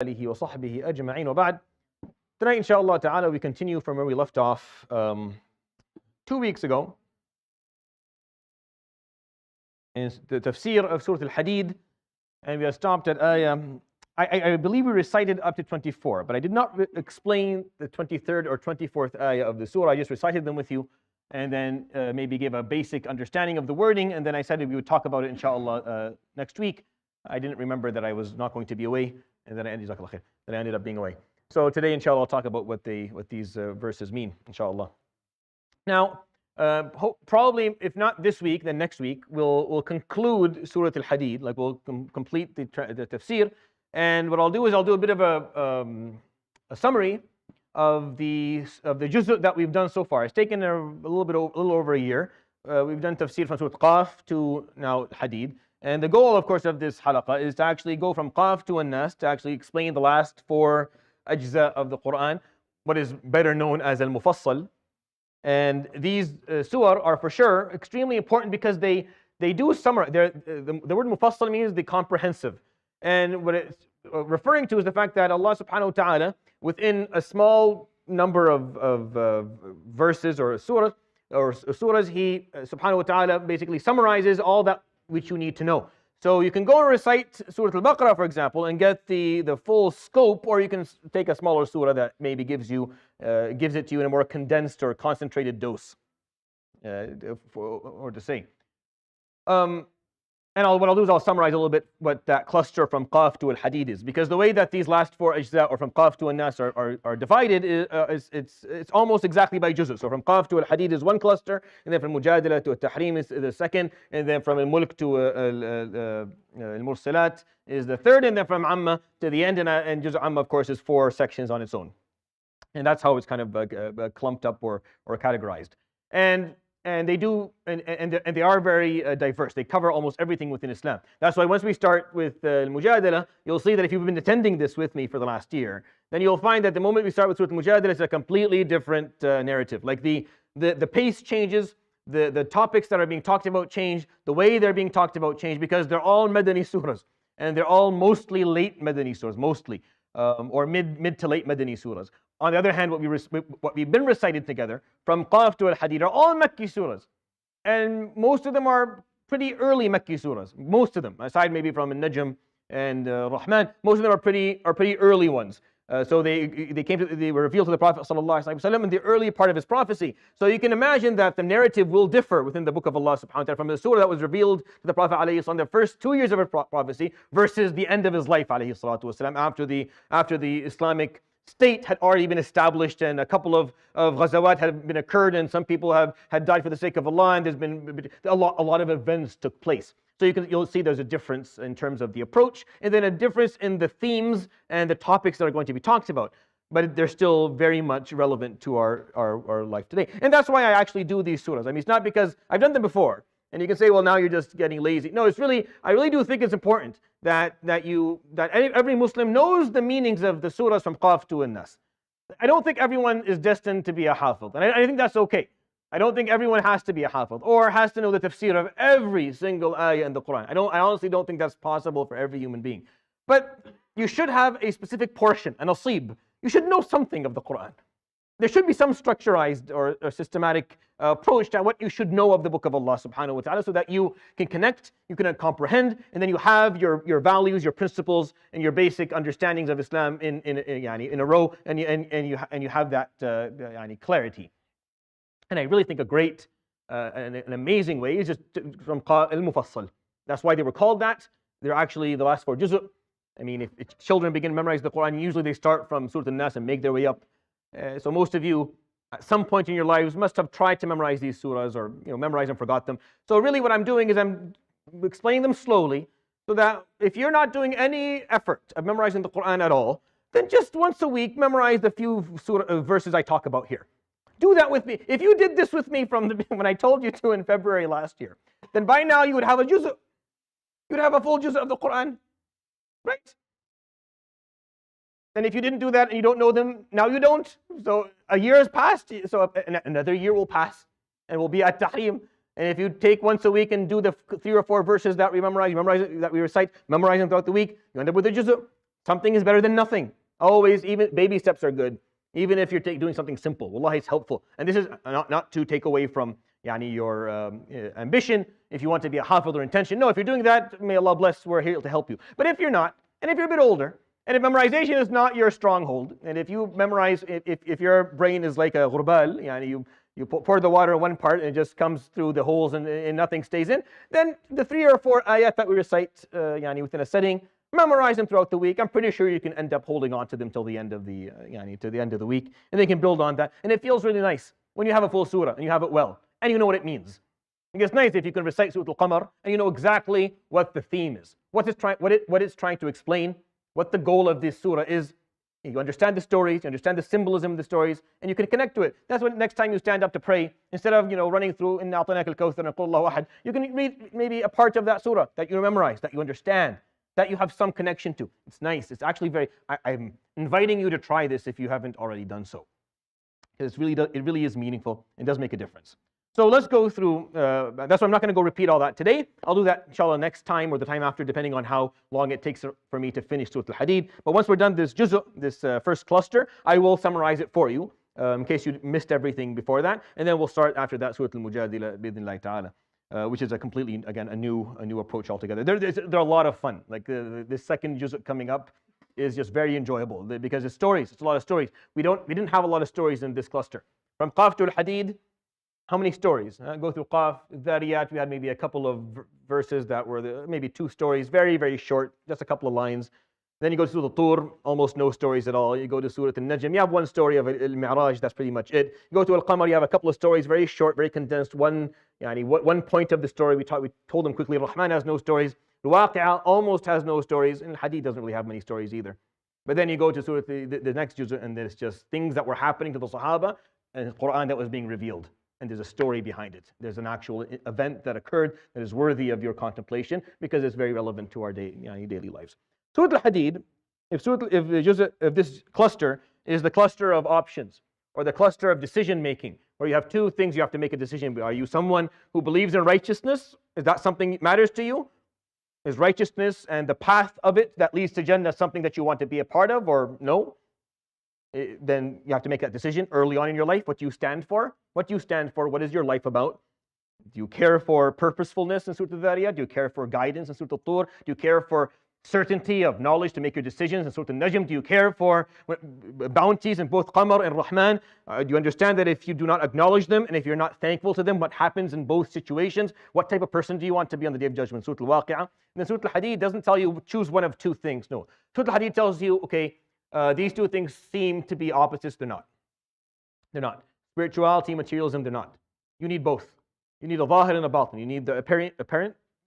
آله وصحبه أجمعين وبعد. Tonight, inshallah ta'ala, we continue from where we left off 2 weeks ago in the Tafseer of Surat AlHadeed, and we have stopped at ayah, I believe we recited up to 24, but I did not explain the 23rd or 24th ayah of the surah. I just recited them with you and then maybe gave a basic understanding of the wording, and then I said that we would talk about it inshallah next week. I didn't remember that I was not going to be away, and then I ended up being away. So today, inshallah, I'll talk about what these verses mean, inshallah. Now, probably, if not this week, then next week, we'll conclude Surat AlHadeed, like we'll complete the tafsir. And what I'll do is I'll do a bit of a summary of the juz' that we've done so far. It's taken a little over a year. We've done tafsir from Surat Qaf to now Hadid. And the goal, of course, of this halaqah is to actually go from Qaf to An-Nas, to actually explain the last 4 ajza of the Quran, what is better known as Al-Mufassal. And these surah are for sure extremely important because they do summarize. The word Mufassal means the comprehensive. And what it's referring to is the fact that Allah subhanahu wa ta'ala, within a small number of verses or surahs, He subhanahu wa ta'ala basically summarizes all that which you need to know. So you can go and recite Surah Al-Baqarah, for example, and get the full scope, or you can take a smaller surah that maybe gives it to you in a more condensed or concentrated dose, or to say. And what I'll do is I'll summarize a little bit what that cluster from Qaf to Al-Hadeed is, because the way that these last 4 ajza, or from Qaf to An-Nas, are divided, it's almost exactly by juz'. So from Qaf to Al-Hadeed is one cluster, and then from Mujadala to Al-Tahrim is the second, and then from Al-Mulk to Al-Mursalat is the third, and then from Amma to the end, and Juz' Amma, of course, is 4 sections on its own. And that's how it's kind of clumped up or categorized. And they are very diverse. They cover almost everything within Islam. That's why once we start with Al-Mujadala, you'll see that if you've been attending this with me for the last year, then you'll find that the moment we start with Surah Al-Mujadala, it's a completely different narrative. Like the pace changes, the topics that are being talked about change, the way they're being talked about change, because they're all Madani surahs, and they're all mostly late Madani surahs, or mid to late Madani surahs. On the other hand, what we've been recited together from Qaf to Al-Hadeed are all Makki surahs, and most of them are pretty early Makki surahs. Most of them, aside maybe from An-Najm and Rahman, most of them are pretty early ones. So they were revealed to the Prophet ﷺ in the early part of his prophecy. So you can imagine that the narrative will differ within the book of Allah subhanahu wa ta'ala from the surah that was revealed to the Prophet ﷺ the first 2 years of his prophecy versus the end of his life ﷺ, after the Islamic state had already been established, and a couple of ghazawat had been occurred, and some people had died for the sake of Allah, and there's been a lot of events took place. So you'll see there's a difference in terms of the approach, and then a difference in the themes and the topics that are going to be talked about. But they're still very much relevant to our life today. And that's why I actually do these surahs. I mean, it's not because I've done them before. And you can say, well, now you're just getting lazy. No, I really do think it's important that every Muslim knows the meanings of the surahs from Qaf to An-Nas. I don't think everyone is destined to be a hafiz, and I think that's okay. I don't think everyone has to be a hafiz or has to know the tafsir of every single ayah in the Quran. I honestly don't think that's possible for every human being. But you should have a specific portion, an asib. You should know something of the Quran. There should be some structurized or systematic approach to what you should know of the book of Allah subhanahu wa ta'ala, so that you can connect, you can comprehend, and then you have your values, your principles, and your basic understandings of Islam in a row, and you have that clarity. And I really think a great, an amazing way is just from Al-Mufassal. That's why they were called that. They're actually the last 4 juz'. I mean, if children begin to memorize the Quran, usually they start from Surah An-Nas and make their way up. So most of you, at some point in your lives, must have tried to memorize these surahs, or memorized and forgot them. So really what I'm doing is I'm explaining them slowly, so that if you're not doing any effort of memorizing the Quran at all, then just once a week memorize the few verses I talk about here. Do that with me. If you did this with me from when I told you to in February last year, then by now you would have a juz'. You would have a full juz' of the Quran, right? And if you didn't do that and you don't know them, now you don't. So a year has passed, so another year will pass, and we'll be at Tahrim. And if you take once a week and do the 3 or 4 verses that we memorize, that we recite, memorize them throughout the week, you end up with a juz'. Something is better than nothing. Always, even baby steps are good. Even if you're doing something simple, wallahi, it's helpful. And this is not to take away from your ambition, if you want to be a hafiz or intention. No, if you're doing that, may Allah bless, we're here to help you. But if you're not, and if you're a bit older, and if memorization is not your stronghold, and if you memorize, if your brain is like a ghurbal, you pour the water in one part and it just comes through the holes and nothing stays in, then the 3 or 4 ayat that we recite within a setting, memorize them throughout the week. I'm pretty sure you can end up holding on to them till the end of the week, and they can build on that. And it feels really nice when you have a full surah and you have it well, and you know what it means. It's nice if you can recite Surat al-Qamar and you know exactly what the theme is, what it's trying to explain, what the goal of this surah is. You understand the stories, you understand the symbolism of the stories, and you can connect to it. That's when next time you stand up to pray, instead of running through Inna a'tainaka al-kawthar and Qul Allahu ahad, you can read maybe a part of that surah that you memorize, that you understand, that you have some connection to. It's nice. It's actually I'm inviting you to try this if you haven't already done so. It really is meaningful and does make a difference. So let's go through, that's why I'm not going to go repeat all that today. I'll do that inshallah next time or the time after, depending on how long it takes for me to finish Surat Al-Hadeed. But once we're done this juz', this first cluster, I will summarize it for you, in case you missed everything before that. And then we'll start after that Surat Al-Mujadila bi'idhnillahi ta'ala, which is a completely, again, a new approach altogether. They're a lot of fun. Like this second juz' coming up is just very enjoyable because it's stories. It's a lot of stories. We didn't have a lot of stories in this cluster. From Qaf to Al-Hadeed, how many stories? Go through Qaf, Dhariyat, we had maybe a couple of verses that were maybe 2 stories, very, very short, just a couple of lines. Then you go to Surah Al-Tur, almost no stories at all. You go to Surah Al-Najm, you have 1 story of Al-Mi'raj, that's pretty much it. You go to Al-Qamar, you have a couple of stories, very short, very condensed. One point of the story, we told them quickly. Ar-Rahman has no stories. Al-Waqi'ah almost has no stories, and Hadith doesn't really have many stories either. But then you go to Surah the next juz', and there's just things that were happening to the Sahaba, and the Quran that was being revealed. And there's a story behind it. There's an actual event that occurred that is worthy of your contemplation because it's very relevant to our daily lives. Surat Al-Hadeed, if this cluster is the cluster of options or the cluster of decision making, where you have 2 things you have to make a decision. Are you someone who believes in righteousness? Is that something that matters to you? Is righteousness and the path of it that leads to Jannah something that you want to be a part of, or no? Then you have to make that decision early on in your life, what you stand for. What you stand for, what is your life about? Do you care for purposefulness in Surah Al-Dhariyat? Do you care for guidance in Surah Al-Tur? Do you care for certainty of knowledge to make your decisions in Surah Al-Najm? Do you care for bounties in both Qamar and Rahman? Do you understand that if you do not acknowledge them and if you're not thankful to them, what happens in both situations? What type of person do you want to be on the Day of Judgment? Surah Al-Waqi'ah. And then Surah Al-Hadeed doesn't tell you choose one of 2 things. No. Surah Al-Hadeed tells you, okay, these 2 things seem to be opposites. They're not. They're not. Spirituality, materialism, they're not. You need both. You need a zahir and a batin. You need the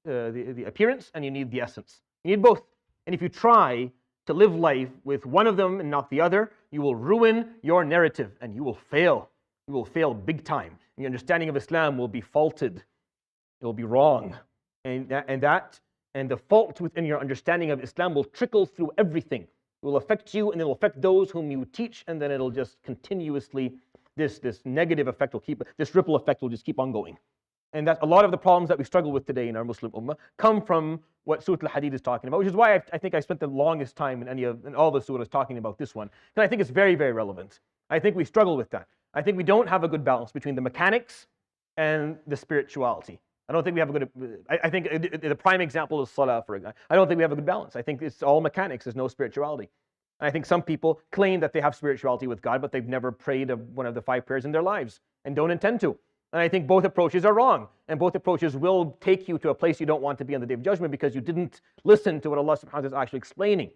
the appearance, and you need the essence. You need both. And if you try to live life with one of them and not the other, you will ruin your narrative and you will fail. You will fail big time. Your understanding of Islam will be faulted. It will be wrong. And the fault within your understanding of Islam will trickle through everything. It will affect you and it will affect those whom you teach, and then it'll just continuously, this negative effect will this ripple effect will just keep on going. And that a lot of the problems that we struggle with today in our Muslim Ummah come from what Surah Al-Hadeed is talking about, which is why I think I spent the longest time in all the surahs talking about this one. And I think it's very, very relevant. I think we struggle with that. I think we don't have a good balance between the mechanics and the spirituality. I don't think we have a good, I think the prime example is Salah, for example. I don't think we have a good balance. I think it's all mechanics, there's no spirituality. And I think some people claim that they have spirituality with God, but they've never prayed one of the 5 prayers in their lives and don't intend to. And I think both approaches are wrong. And both approaches will take you to a place you don't want to be on the Day of Judgment because you didn't listen to what Allah subhanahu wa ta'ala is actually explaining.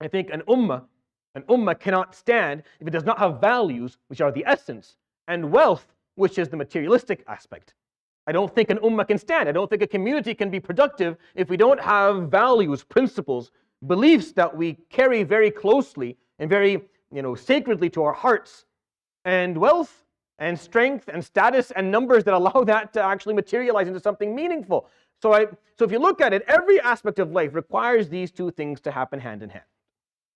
I think an ummah cannot stand if it does not have values, which are the essence, and wealth, which is the materialistic aspect. I don't think an ummah can stand. I don't think a community can be productive if we don't have values, principles, beliefs that we carry very closely and very, sacredly to our hearts, and wealth and strength and status and numbers that allow that to actually materialize into something meaningful. So if you look at it, every aspect of life requires these 2 things to happen hand in hand.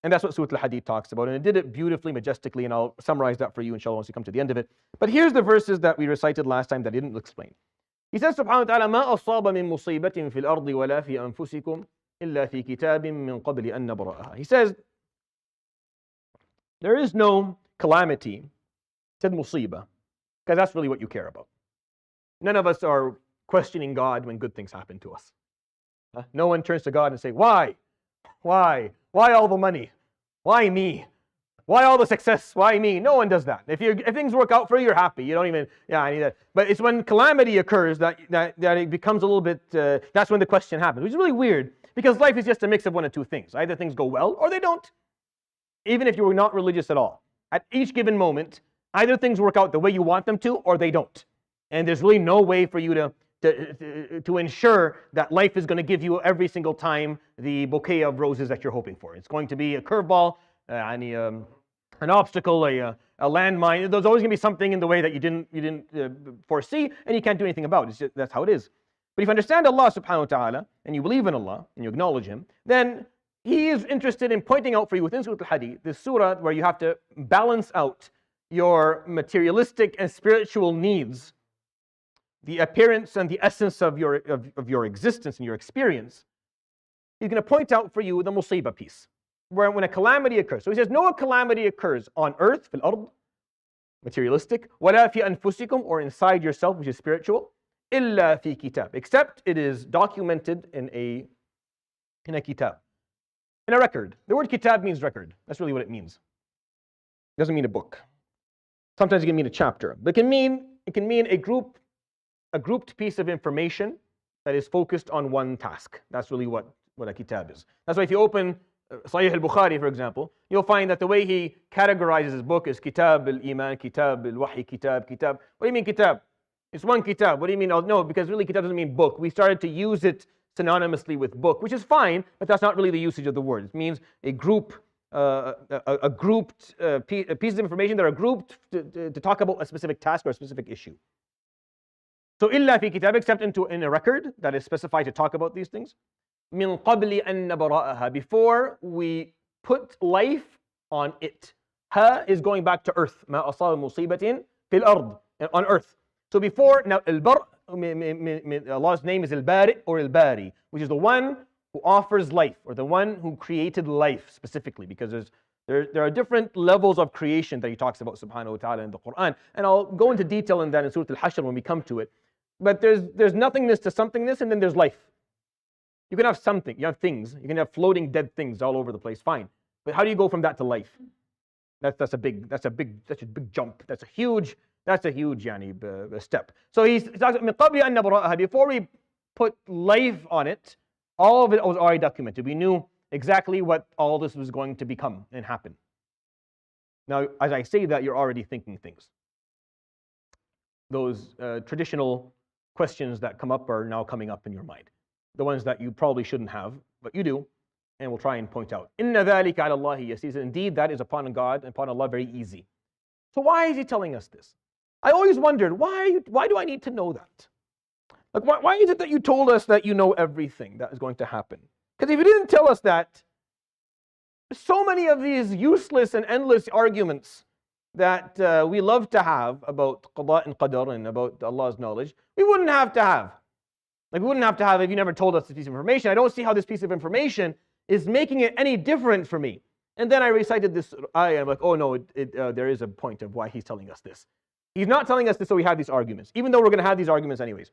And that's what Surat Al-Hadeed talks about. And it did it beautifully, majestically, and I'll summarize that for you, inshallah, once we come to the end of it. But here's the verses that we recited last time that I didn't explain. He says, subhanahu wa ta'ala, مَا أَصَابَ مِن مُصِيبَةٍ فِي الْأَرْضِ وَلَا فِي أَنفُسِكُمْ إلا في كتاب من قبل أن نبرأها. He says, there is no calamity, said musiba, because that's really what you care about. None of us are questioning God when good things happen to us. No one turns to God and say, why? Why? Why all the money? Why me? Why all the success? Why me? No one does that. If things work out for you, you're happy. You don't even, I need that. But it's when calamity occurs that it becomes a little bit, that's when the question happens, which is really weird, because life is just a mix of one of two things. Either things go well or they don't. Even if you were not religious at all. At each given moment, either things work out the way you want them to or they don't. And there's really no way for you to ensure that life is going to give you every single time the bouquet of roses that you're hoping for. It's going to be a curveball, an obstacle, a landmine. There's always going to be something in the way that you didn't foresee, and you can't do anything about it. That's how it is. But if you understand Allah subhanahu wa ta'ala, and you believe in Allah, and you acknowledge Him, then He is interested in pointing out for you within Surat AlHadeed, this surah where you have to balance out your materialistic and spiritual needs, the appearance and the essence of your existence and your experience. He's going to point out for you the musibah piece, where when a calamity occurs. So he says, no calamity occurs on earth, fil ard, materialistic, wala fi anfusikum, or inside yourself, which is spiritual, illa fi kitab, except it is documented in a kitab, in a record. The word kitab means record. That's really what it means. It doesn't mean a book. Sometimes it can mean a chapter, but it can mean a grouped piece of information that is focused on one task. That's really what a kitab is. That's why if you open Sahih al-Bukhari, for example, you'll find that the way he categorizes his book is Kitab al-Iman, Kitab al-Wahi, Kitab. What do you mean kitab? It's one kitab. What do you mean? Oh, no, because really kitab doesn't mean book. We started to use it synonymously with book, which is fine, but that's not really the usage of the word. It means a grouped pieces of information that are grouped to talk about a specific task or a specific issue. So illa fi kitab, except in a record that is specified to talk about these things. Min qabli an nabra'aha, before we put life on it. Ha is going back to earth. Ma asaba musibatin fil ard, on earth. So before, now al-bar, Allah's name is al-bari or al-bari, which is the one who offers life, or the one who created life specifically, because there are different levels of creation that He talks about subhanahu wa ta'ala in the Quran, and I'll go into detail in that in Surat al-Hashr when we come to it. But there's nothingness to somethingness, and then there's life. You can have something, you have things, you can have floating dead things all over the place, fine. But how do you go from that to life? That's a big jump. That's a huge step. So he talks about before we put life on it, all of it was already documented. We knew exactly what all this was going to become and happen. Now, as I say that, you're already thinking things. Those traditional questions that come up are now coming up in your mind. The ones that you probably shouldn't have, but you do, and we'll try and point out. Inna dhalika ala Allahi yasir. Indeed, that is upon God and upon Allah very easy. So why is He telling us this? I always wondered, why do I need to know that? Like, why is it that you told us that you know everything that is going to happen? Because if you didn't tell us that, so many of these useless and endless arguments that we love to have about qada and qadar and about Allah's knowledge, we wouldn't have to have. Like, we wouldn't have to have if you never told us this piece of information. I don't see how this piece of information is making it any different for me. And then I recited this ayah, and I'm like, oh no, there is a point of why He's telling us this. He's not telling us this so we have these arguments, even though we're going to have these arguments anyways.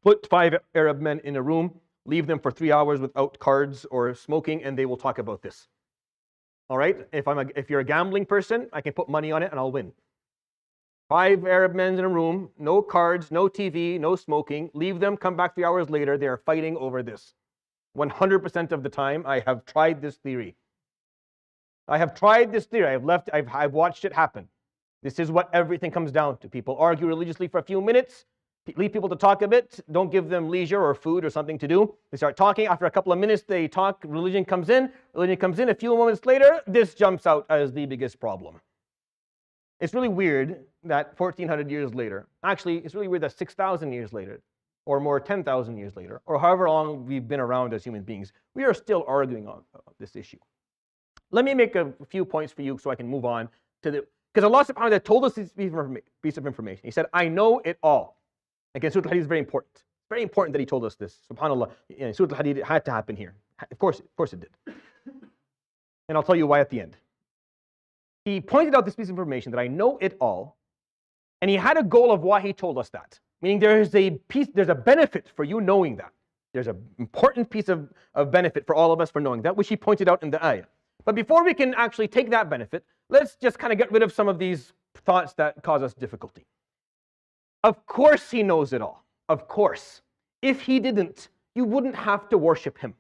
Put 5 Arab men in a room, leave them for 3 hours without cards or smoking, and they will talk about this. All right? If you're a gambling person, I can put money on it and I'll win. 5 Arab men in a room, no cards, no TV, no smoking. Leave them, come back 3 hours later, they are fighting over this. 100% of the time, I have tried this theory. I've watched it happen. This is what everything comes down to. People argue religiously for a few minutes, leave people to talk a bit, don't give them leisure or food or something to do. They start talking. After a couple of minutes, they talk. Religion comes in. A few moments later, this jumps out as the biggest problem. It's really weird that 1,400 years later, actually, it's really weird that 6,000 years later, or more 10,000 years later, or however long we've been around as human beings, we are still arguing on this issue. Let me make a few points for you so I can move on to because Allah subhanahu wa ta'ala told us this piece of information. He said, I know it all. Again, Surat AlHadeed is very important. Very important that he told us this. SubhanAllah, Surat AlHadeed had to happen here. Of course it did. And I'll tell you why at the end. He pointed out this piece of information that I know it all, and he had a goal of why he told us that. Meaning there's a benefit for you knowing that. There's an important piece of benefit for all of us for knowing that, which he pointed out in the ayah. But before we can actually take that benefit, let's just kind of get rid of some of these thoughts that cause us difficulty. Of course he knows it all. Of course. If he didn't, you wouldn't have to worship him.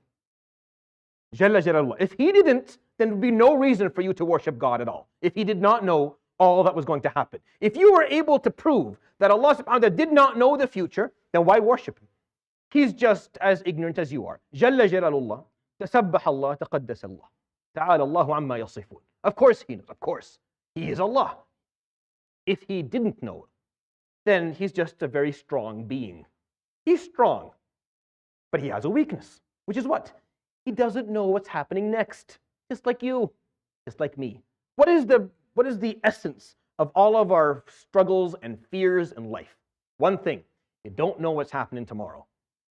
Jalla Jalallah. If he didn't, then there would be no reason for you to worship God at all. If he did not know all that was going to happen. If you were able to prove that Allah subhanahu wa ta'ala did not know the future, then why worship him? He's just as ignorant as you are. Jalla Jalalullah. Tasabbah Allah, taqaddas Allah. Ta'ala Allahu amma yasifun. Of course he knows. Of course. He is Allah. If he didn't know, then he's just a very strong being. He's strong. But he has a weakness. Which is what? He doesn't know what's happening next. Just like you. Just like me. What is the essence of all of our struggles and fears in life? One thing. You don't know what's happening tomorrow.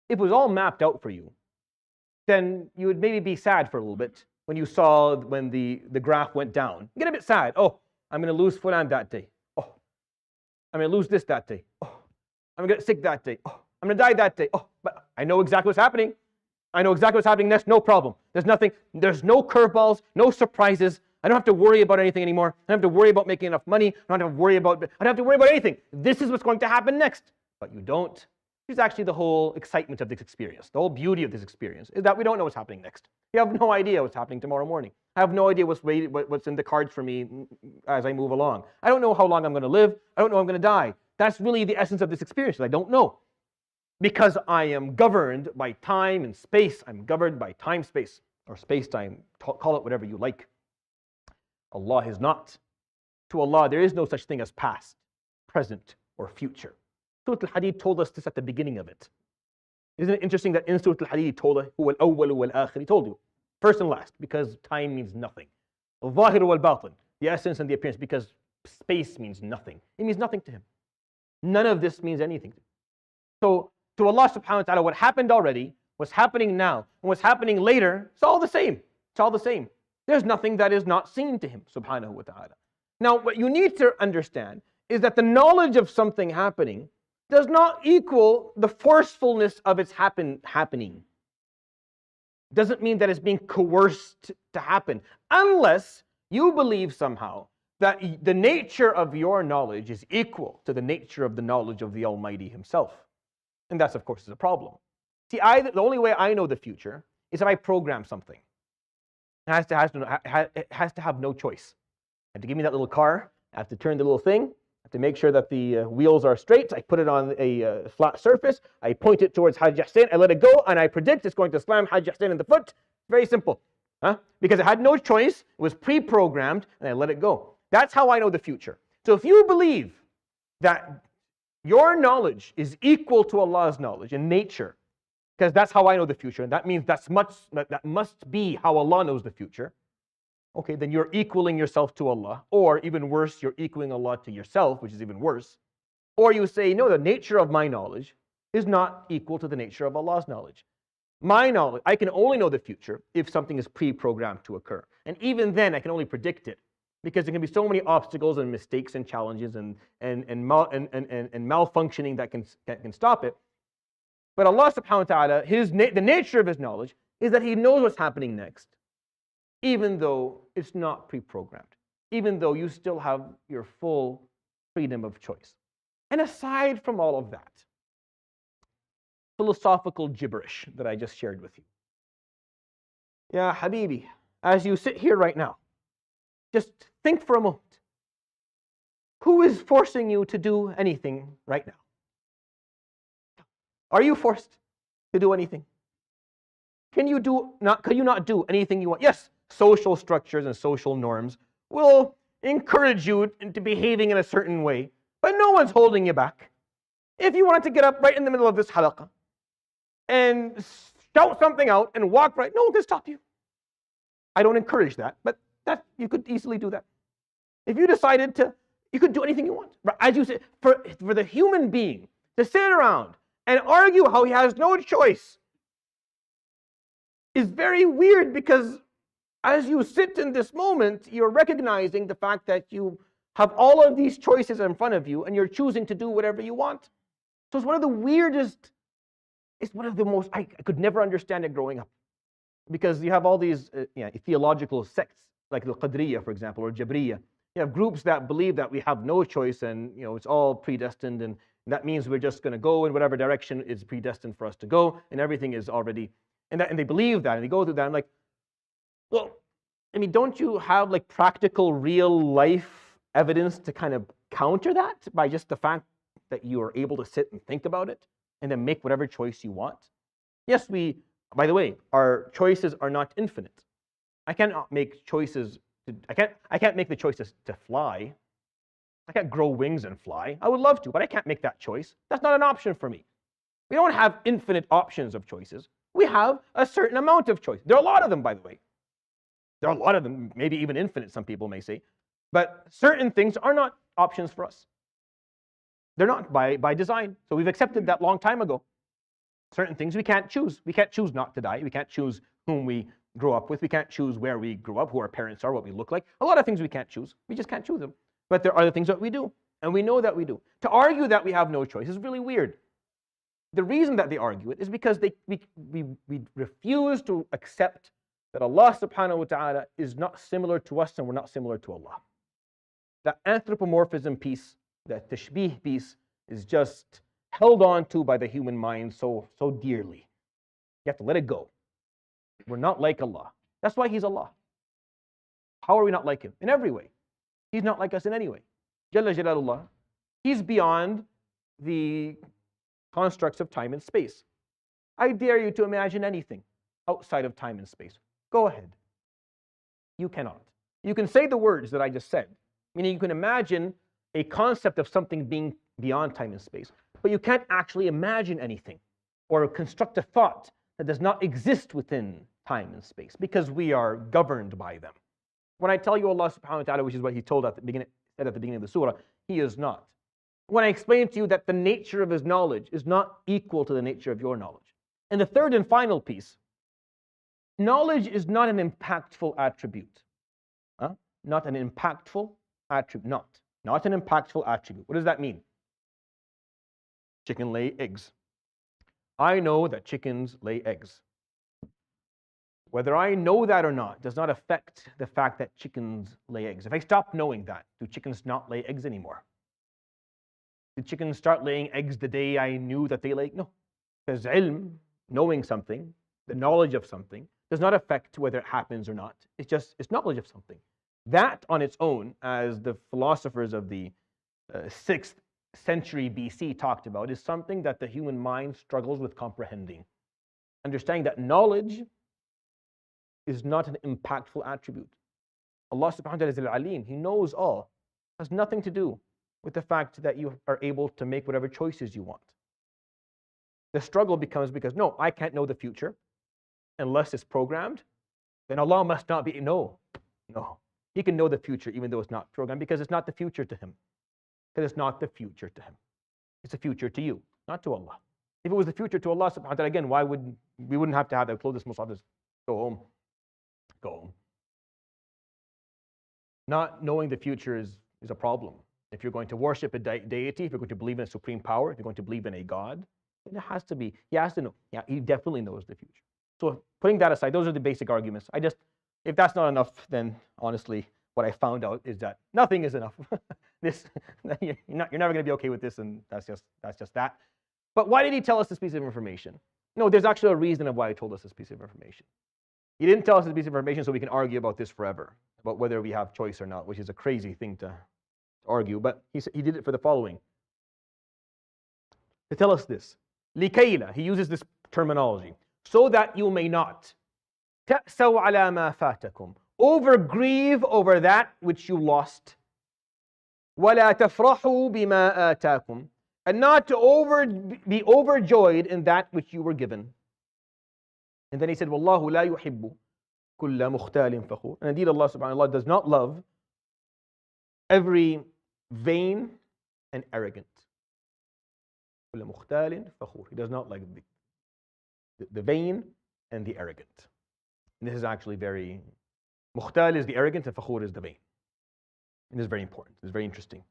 If it was all mapped out for you, then you would maybe be sad for a little bit when you saw when the graph went down. You get a bit sad. Oh, I'm going to lose Fulan that day. Oh, I'm going to lose this that day. Oh, I'm going to get sick that day. Oh, I'm going to die that day. Oh, but I know exactly what's happening. I know exactly what's happening next. No problem. There's nothing. There's no curveballs, no surprises. I don't have to worry about anything anymore. I don't have to worry about making enough money. I don't have to worry about anything. This is what's going to happen next. But you don't. This is actually the whole excitement of this experience. The whole beauty of this experience is that we don't know what's happening next. You have no idea what's happening tomorrow morning. I have no idea what's in the cards for me as I move along. I don't know how long I'm going to live. I don't know I'm going to die. That's really the essence of this experience. I don't know. Because I am governed by time and space. I'm governed by time, space, or space-time. Call it whatever you like. Allah is not. To Allah, there is no such thing as past, present, or future. Surat AlHadeed told us this at the beginning of it. Isn't it interesting that in Surat AlHadeed he told us, Huwa al-awwal wal-akhir, he told you, first and last, because time means nothing. Al-zahir wal-batin, the essence and the appearance, because space means nothing. It means nothing to him. None of this means anything to him. So, to Allah subhanahu wa ta'ala, what happened already, what's happening now, and what's happening later, it's all the same. It's all the same. There's nothing that is not seen to him, subhanahu wa ta'ala. Now, what you need to understand is that the knowledge of something happening does not equal the forcefulness of its happening. Doesn't mean that it's being coerced to happen, unless you believe somehow that the nature of your knowledge is equal to the nature of the knowledge of the Almighty Himself. And that's, of course, is a problem. See, the only way I know the future is if I program something. It has to have no choice. I have to give me that little car. I have to turn the little thing. I have to make sure that the wheels are straight. I put it on a flat surface. I point it towards Hajj Hussein. I let it go, and I predict it's going to slam Hajj Hussein in the foot. Very simple. Because it had no choice. It was pre-programmed, and I let it go. That's how I know the future. So if you believe that your knowledge is equal to Allah's knowledge in nature, because that's how I know the future, and that means that must be how Allah knows the future, okay, then you're equaling yourself to Allah, or even worse, you're equaling Allah to yourself, which is even worse. Or you say, no, the nature of my knowledge is not equal to the nature of Allah's knowledge. My knowledge, I can only know the future if something is pre-programmed to occur. And even then, I can only predict it, because there can be so many obstacles and mistakes and challenges and malfunctioning that can stop it. But Allah subhanahu wa ta'ala, the nature of His knowledge is that He knows what's happening next, even though it's not pre-programmed, even though you still have your full freedom of choice. And aside from all of that philosophical gibberish that I just shared with you, Ya Habibi, as you sit here right now, just think for a moment. Who is forcing you to do anything right now? Are you forced to do anything? Can you not do anything you want? Yes, social structures and social norms will encourage you into behaving in a certain way, but no one's holding you back. If you wanted to get up right in the middle of this halaqah and shout something out and walk right, no one can stop you. I don't encourage that, but you could easily do that. If you decided to, you could do anything you want. As you said, for the human being to sit around and argue how he has no choice is very weird, because as you sit in this moment, you're recognizing the fact that you have all of these choices in front of you and you're choosing to do whatever you want. So it's one of the weirdest, it's one of the most, I could never understand it growing up. Because you have all these theological sects, like the Qadriya, for example, or Jabriya. You have groups that believe that we have no choice and it's all predestined, and that means we're just going to go in whatever direction is predestined for us to go, and everything is already, and they believe that, and they go through that. I'm like, well, I mean, don't you have like practical, real life evidence to kind of counter that by just the fact that you are able to sit and think about it and then make whatever choice you want? Yes, by the way, our choices are not infinite. I cannot make choices. I can't make the choices to fly. I can't grow wings and fly. I would love to, but I can't make that choice. That's not an option for me. We don't have infinite options of choices. We have a certain amount of choice. There are a lot of them, by the way. There are a lot of them, maybe even infinite, some people may say. But certain things are not options for us. They're not by design. So we've accepted that long time ago. Certain things we can't choose. We can't choose not to die. We can't choose whom we grow up with. We can't choose where we grew up, who our parents are, what we look like. A lot of things we can't choose. We just can't choose them. But there are other things that we do, and we know that we do. To argue that we have no choice is really weird. The reason that they argue it is because we refuse to accept that Allah subhanahu wa ta'ala is not similar to us and we're not similar to Allah. That anthropomorphism piece, that tashbih piece, is just held on to by the human mind so dearly. You have to let it go. We're not like Allah. That's why He's Allah. How are we not like Him? In every way. He's not like us in any way. Jalla Jalalullah. He's beyond the constructs of time and space. I dare you to imagine anything outside of time and space. Go ahead. You cannot. You can say the words that I just said, meaning you can imagine a concept of something being beyond time and space, but you can't actually imagine anything or construct a thought that does not exist within time and space, because we are governed by them. When I tell you Allah subhanahu wa ta'ala, which is what He said at the beginning of the surah, He is not. When I explain to you that the nature of His knowledge is not equal to the nature of your knowledge. And the third and final piece, knowledge is not an impactful attribute. Not an impactful attribute. Not an impactful attribute. What does that mean? Chicken lay eggs. I know that chickens lay eggs. Whether I know that or not does not affect the fact that chickens lay eggs. If I stop knowing that, do chickens not lay eggs anymore? Did chickens start laying eggs the day I knew that they lay? No. Because ilm, knowing something, the knowledge of something, does not affect whether it happens or not. It's knowledge of something. That on its own, as the philosophers of the 6th century BC talked about, is something that the human mind struggles with comprehending. Understanding that knowledge is not an impactful attribute. Allah subhanahu wa ta'ala is al-alim. He knows all. It has nothing to do with the fact that you are able to make whatever choices you want. The struggle becomes because, no, I can't know the future unless it's programmed. Then Allah must not be, no. He can know the future even though it's not programmed, because it's not the future to Him. Because it's not the future to Him. It's the future to you, not to Allah. If it was the future to Allah subhanahu wa ta'ala, again, we wouldn't have to have that close this musaf, go home. Go home. Not knowing the future is a problem. If you're going to worship a deity, if you're going to believe in a supreme power, if you're going to believe in a God, then it has to be. He has to know. Yeah, He definitely knows the future. So putting that aside, those are the basic arguments. If that's not enough, then honestly, what I found out is that nothing is enough. You're never going to be okay with this, and that's just that. But why did He tell us this piece of information? No, there's actually a reason of why He told us this piece of information. He didn't tell us this piece of information so we can argue about this forever, about whether we have choice or not, which is a crazy thing to argue. But He did it for the following. To tell us this. لِكَيْلَ, He uses this terminology. So that you may not تَأْسَوْا عَلَى مَا فَاتَكُمْ, overgrieve over that which you lost. وَلَا تَفْرَحُوا بِمَا آتَاكُمْ, and not to be overjoyed in that which you were given. And then He said, وَاللَّهُ لَا يُحِبُّ كُلَّ مُخْتَالٍ فَخُورٍ. And indeed Allah subhanahu wa ta'ala does not love every vain and arrogant. كل مختال فخور. He does not like the vain and the arrogant. And this is actually very, mukhtal is the arrogant and fakhur is the vain. And this is very important. This is very interesting.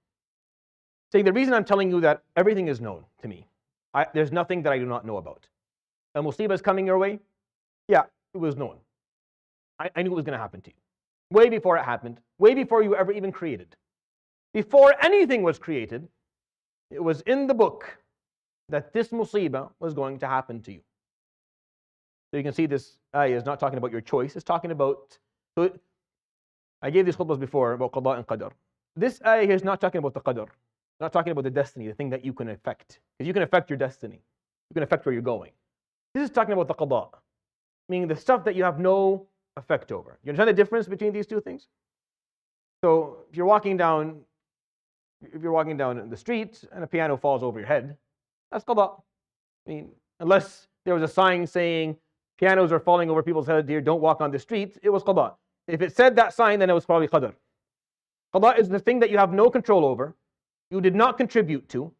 Saying the reason I'm telling you that everything is known to me. There's nothing that I do not know about. A musibah is coming your way? Yeah, it was known. I knew it was going to happen to you. Way before it happened. Way before you were ever even created. Before anything was created, it was in the book that this musibah was going to happen to you. So you can see this ayah is not talking about your choice. It's talking about, so I gave these khutbahs before about qada and qadar. This ayah is not talking about the qadar. It's not talking about the destiny, the thing that you can affect. Because you can affect your destiny. You can affect where you're going. This is talking about the qada, meaning the stuff that you have no effect over. You understand the difference between these two things? So if you're walking down the street and a piano falls over your head, that's qada. I mean, unless there was a sign saying pianos are falling over people's heads here, don't walk on the street, it was qada. If it said that sign, then it was probably qadar. Qada is the thing that you have no control over, you did not contribute to.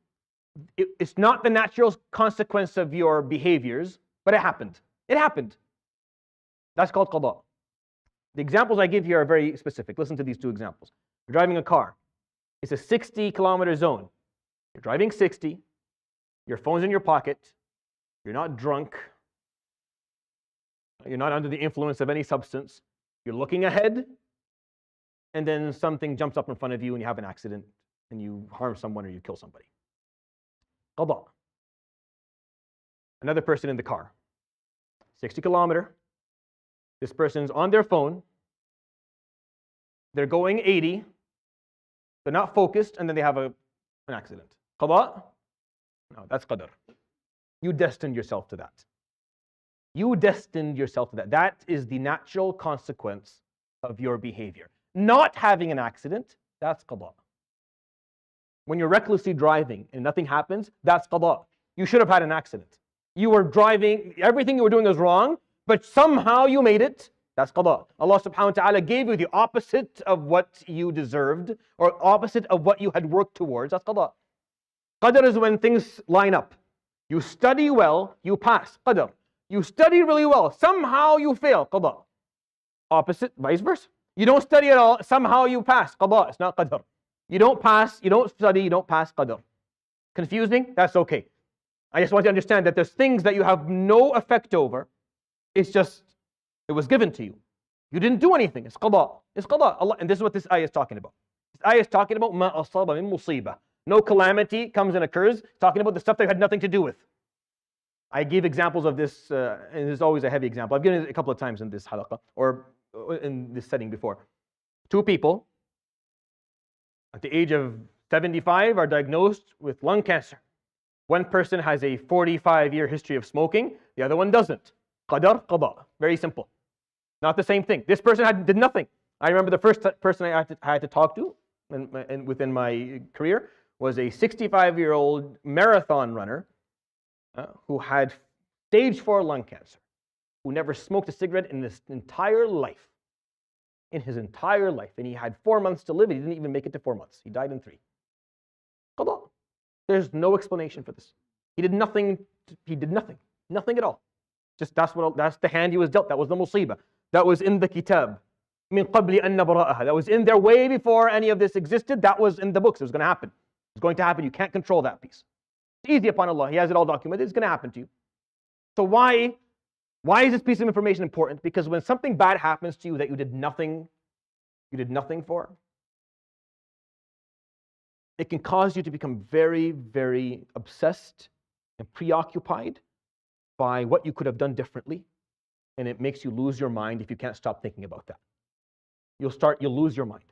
It's not the natural consequence of your behaviors, but it happened. It happened. That's called qada. The examples I give here are very specific. Listen to these two examples. You're driving a car. It's a 60-kilometer zone. You're driving 60. Your phone's in your pocket. You're not drunk. You're not under the influence of any substance. You're looking ahead, and then something jumps up in front of you and you have an accident and you harm someone or you kill somebody. Qada. Another person in the car. 60-kilometer. This person's on their phone. They're going 80. They're not focused, and then they have an accident. Qada? No, that's qadar. You destined yourself to that. You destined yourself to that. That is the natural consequence of your behavior. Not having an accident, that's qada. When you're recklessly driving and nothing happens, that's qada. You should have had an accident. You were driving, everything you were doing was wrong, but somehow you made it. That's qada. Allah subhanahu wa ta'ala gave you the opposite of what you deserved, or opposite of what you had worked towards. That's qada. Qadar is when things line up. You study well, you pass. Qadar. You study really well, somehow you fail. Qada. Opposite, vice versa. You don't study at all, somehow you pass. Qada. It's not qadar. You don't pass, you don't study, you don't pass. Qadar. Confusing? That's okay. I just want you to understand that there's things that you have no effect over. It's just, it was given to you. You didn't do anything. It's qada. It's qada. Allah, and this is what this ayah is talking about. This ayah is talking about ma asaba min musibah. No calamity comes and occurs. It's talking about the stuff that had nothing to do with. I gave examples of this, and it's always a heavy example. I've given it a couple of times in this halaqah, or in this setting before. Two people at the age of 75 are diagnosed with lung cancer. One person has a 45-year history of smoking, the other one doesn't. Qadar, qada. Very simple. Not the same thing. This person did nothing. I remember the first person I had to talk to within my career was a 65-year-old marathon runner who had stage 4 lung cancer, who never smoked a cigarette in his entire life. In his entire life. And he had 4 months to live. He didn't even make it to 4 months. He died in 3. Qada. There's no explanation for this. He did nothing. He did nothing. Nothing at all. Just that's the hand he was dealt. That was the musibah. That was in the kitab. Min qabli an nabra'aha. That was in there way before any of this existed. That was in the books. It was going to happen. It's going to happen. You can't control that piece. It's easy upon Allah. He has it all documented. It's going to happen to you. So why is this piece of information important? Because when something bad happens to you that you did nothing for, it can cause you to become very, very obsessed and preoccupied by what you could have done differently, and it makes you lose your mind if you can't stop thinking about that. You'll lose your mind.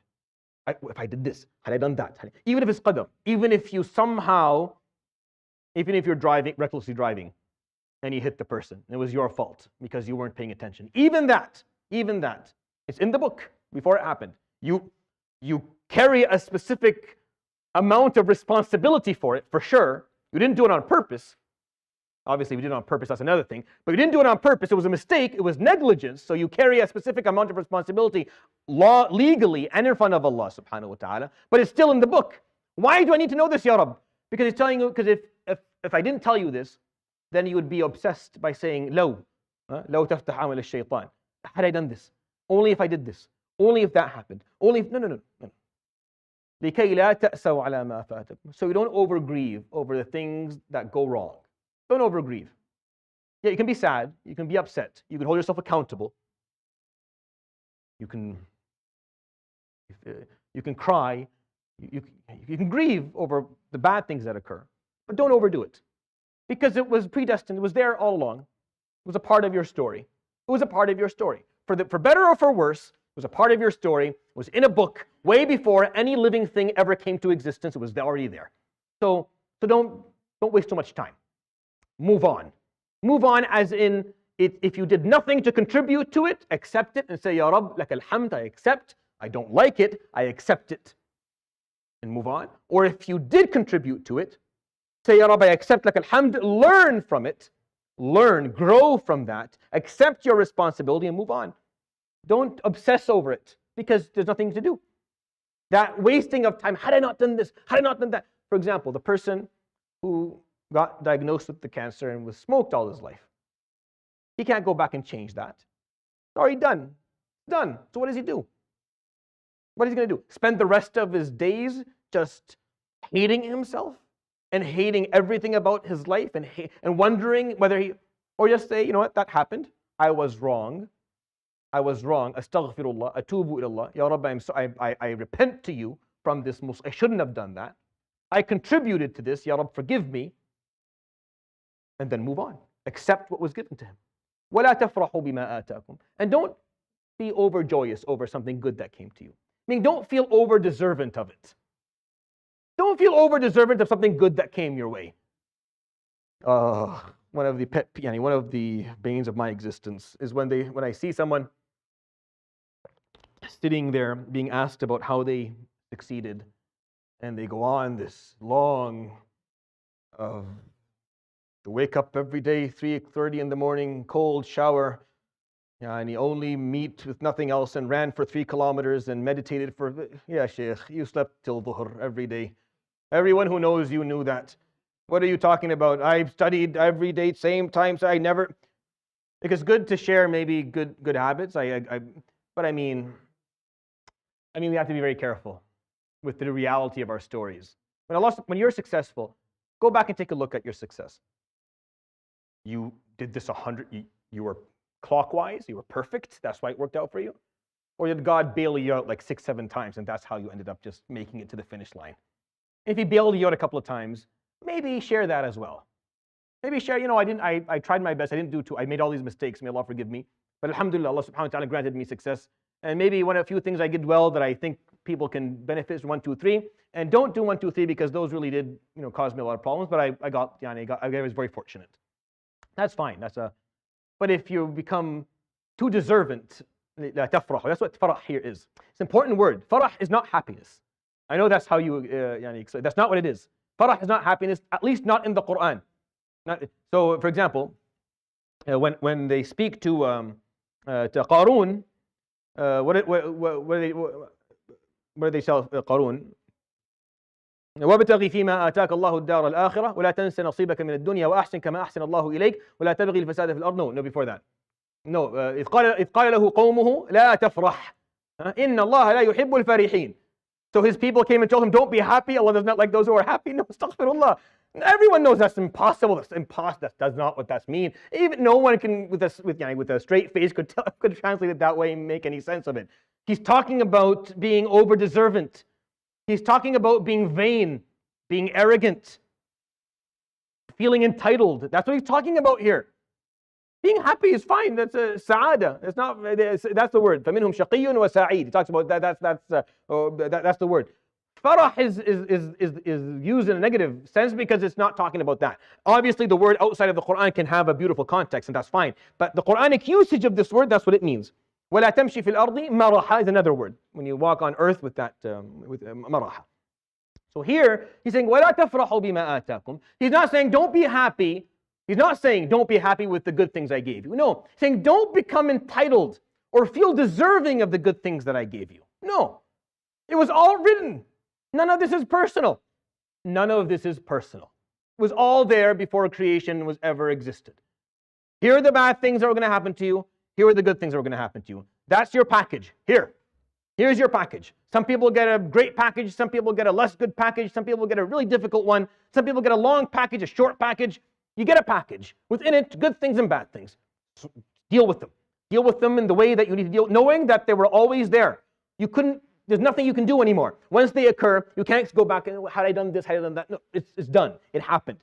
If I did this, had I done that, even if it's qadar, even if you're recklessly driving, and you hit the person, and it was your fault because you weren't paying attention. Even that, it's in the book before it happened. You carry a specific amount of responsibility for it, for sure. You didn't do it on purpose. Obviously, we did it on purpose, that's another thing. But you didn't do it on purpose, it was a mistake, it was negligence, so you carry a specific amount of responsibility legally and in front of Allah subhanahu wa ta'ala, but it's still in the book. Why do I need to know this, Ya Rabb? Because it's telling you, because if if I didn't tell you this, then you would be obsessed by saying, لو تفتح عمل الشيطان. Had I done this? Only if I did this. Only if that happened. Only if, no. لكي لا تأسوا على ما فاتكم. So you don't overgrieve over the things that go wrong. Don't overgrieve. Yeah, you can be sad. You can be upset. You can hold yourself accountable. You can cry. You can grieve over the bad things that occur. But don't overdo it. Because it was predestined. It was there all along. It was a part of your story. It was a part of your story. For better or for worse, it was a part of your story. It was in a book way before any living thing ever came to existence. It was already there. So don't waste too much time. Move on. Move on as in, if you did nothing to contribute to it, accept it and say, Ya Rabb, lak alhamd, I accept. I don't like it, I accept it. And move on. Or if you did contribute to it, say, Ya Rabb, I accept, lak alhamd, learn from it. Learn, grow from that. Accept your responsibility and move on. Don't obsess over it because there's nothing to do. That wasting of time, had I not done this, had I not done that. For example, the person who got diagnosed with the cancer and was smoked all his life. He can't go back and change that. It's already done. Done. So what does he do? What is he going to do? Spend the rest of his days just hating himself and hating everything about his life and wondering whether he, or just say, you know what, that happened. I was wrong. I was wrong. Astaghfirullah. Atubu ilallah. Ya Rabbi, I repent to you from this. I shouldn't have done that. I contributed to this. Ya Rabbi, forgive me. And then move on. Accept what was given to him. وَلَا تَفْرَحُوا بِمَا آتَاكُمْ. And don't be overjoyous over something good that came to you. I mean, don't feel over-deserving of it. Don't feel over-deserving of something good that came your way. One of the banes of my existence is when I see someone sitting there being asked about how they succeeded, and they go on this long to wake up every day, 3:30 in the morning, cold shower, and he only meat with nothing else and ran for 3 kilometers and meditated for, yeah, Sheikh, you slept till dhuhr every day. Everyone who knows you knew that. What are you talking about? I've studied every day, same time, so I never. It's good to share maybe good habits. But I mean, we have to be very careful with the reality of our stories. When you're successful, go back and take a look at your success. You did this 100. You were clockwise. You were perfect. That's why it worked out for you. Or did God bail you out like 6, 7 times, and that's how you ended up just making it to the finish line? If He bailed you out a couple of times, maybe share that as well. Maybe share, I tried my best. I made all these mistakes. May Allah forgive me. But alhamdulillah, Allah subhanahu wa ta'ala granted me success. And maybe a few things I did well that I think people can benefit from 1, 2, 3. And don't do 1, 2, 3 because those really did, cause me a lot of problems. But I was very fortunate. That's fine. But if you become too deserving, لا تفرح. That's what farah here is. It's an important word. Farah is not happiness. I know that's how you, that's not what it is. Farah is not happiness, at least not in the Quran. So, for example, when they speak to Qarun, what do they tell Qarun? وابتغي فيما آتاك الله الدار الآخرة ولا تنس نصيبك من الدنيا وأحسن كما أحسن الله إليك ولا تبغي الفساد في الأرض. No, before that. No, إذ قال له قومه لا تفرح إن الله لا يحب الفرحين. So his people came and told him, don't be happy. Allah does not like those who are happy. No, astaghfirullah. Everyone knows that's impossible. That's impossible. That's not what that means. Even no one can, with a straight face, could translate it that way and make any sense of it. He's talking about being over-deserving. He's talking about being vain, being arrogant, feeling entitled. That's what he's talking about here. Being happy is fine. That's a sa'ada. That's the word. فَمِنْهُمْ شَقِيٌّ وَسَعِيدٌ. He talks about that. That's the word. Farah is used in a negative sense because it's not talking about that. Obviously, the word outside of the Quran can have a beautiful context, and that's fine. But the Quranic usage of this word, that's what it means. وَلَا تَمْشِ فِي الْأَرْضِ مَرَحًا is another word. When you walk on earth with that, with maraha. So here, he's saying, وَلَا تَفْرَحُوا بِمَا آتَاكُمْ. He's not saying, don't be happy. He's not saying, don't be happy with the good things I gave you. No, he's saying, don't become entitled or feel deserving of the good things that I gave you. No, it was all written. None of this is personal. None of this is personal. was all there before creation was ever existed. Here are the bad things that are going to happen to you. Here are the good things that are going to happen to you. That's your package. Here's your package. Some people get a great package. Some people get a less good package. Some people get a really difficult one. Some people get a long package, a short package. You get a package. Within it, good things and bad things. So deal with them. Deal with them in the way that you need to deal, knowing that they were always there. There's nothing you can do anymore. Once they occur, you can't go back and, had I done this, had I done that? No, it's done. It happened.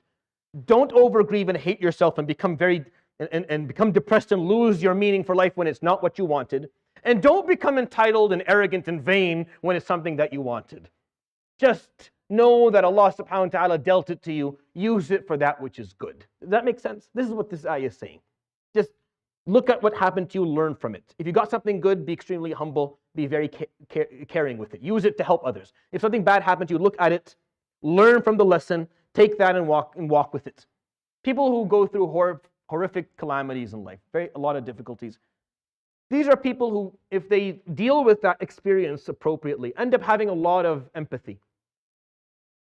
Don't overgrieve and hate yourself and become become depressed and lose your meaning for life when it's not what you wanted. And don't become entitled and arrogant and vain when it's something that you wanted. Just know that Allah subhanahu wa ta'ala dealt it to you. Use it for that which is good. Does that make sense? This is what this ayah is saying. Just look at what happened to you, learn from it. If you got something good, be extremely humble, be very caring with it. Use it to help others. If something bad happened to you, look at it, learn from the lesson, take that and walk with it. People who go through horrific calamities in life, a lot of difficulties, these are people who, if they deal with that experience appropriately, end up having a lot of empathy.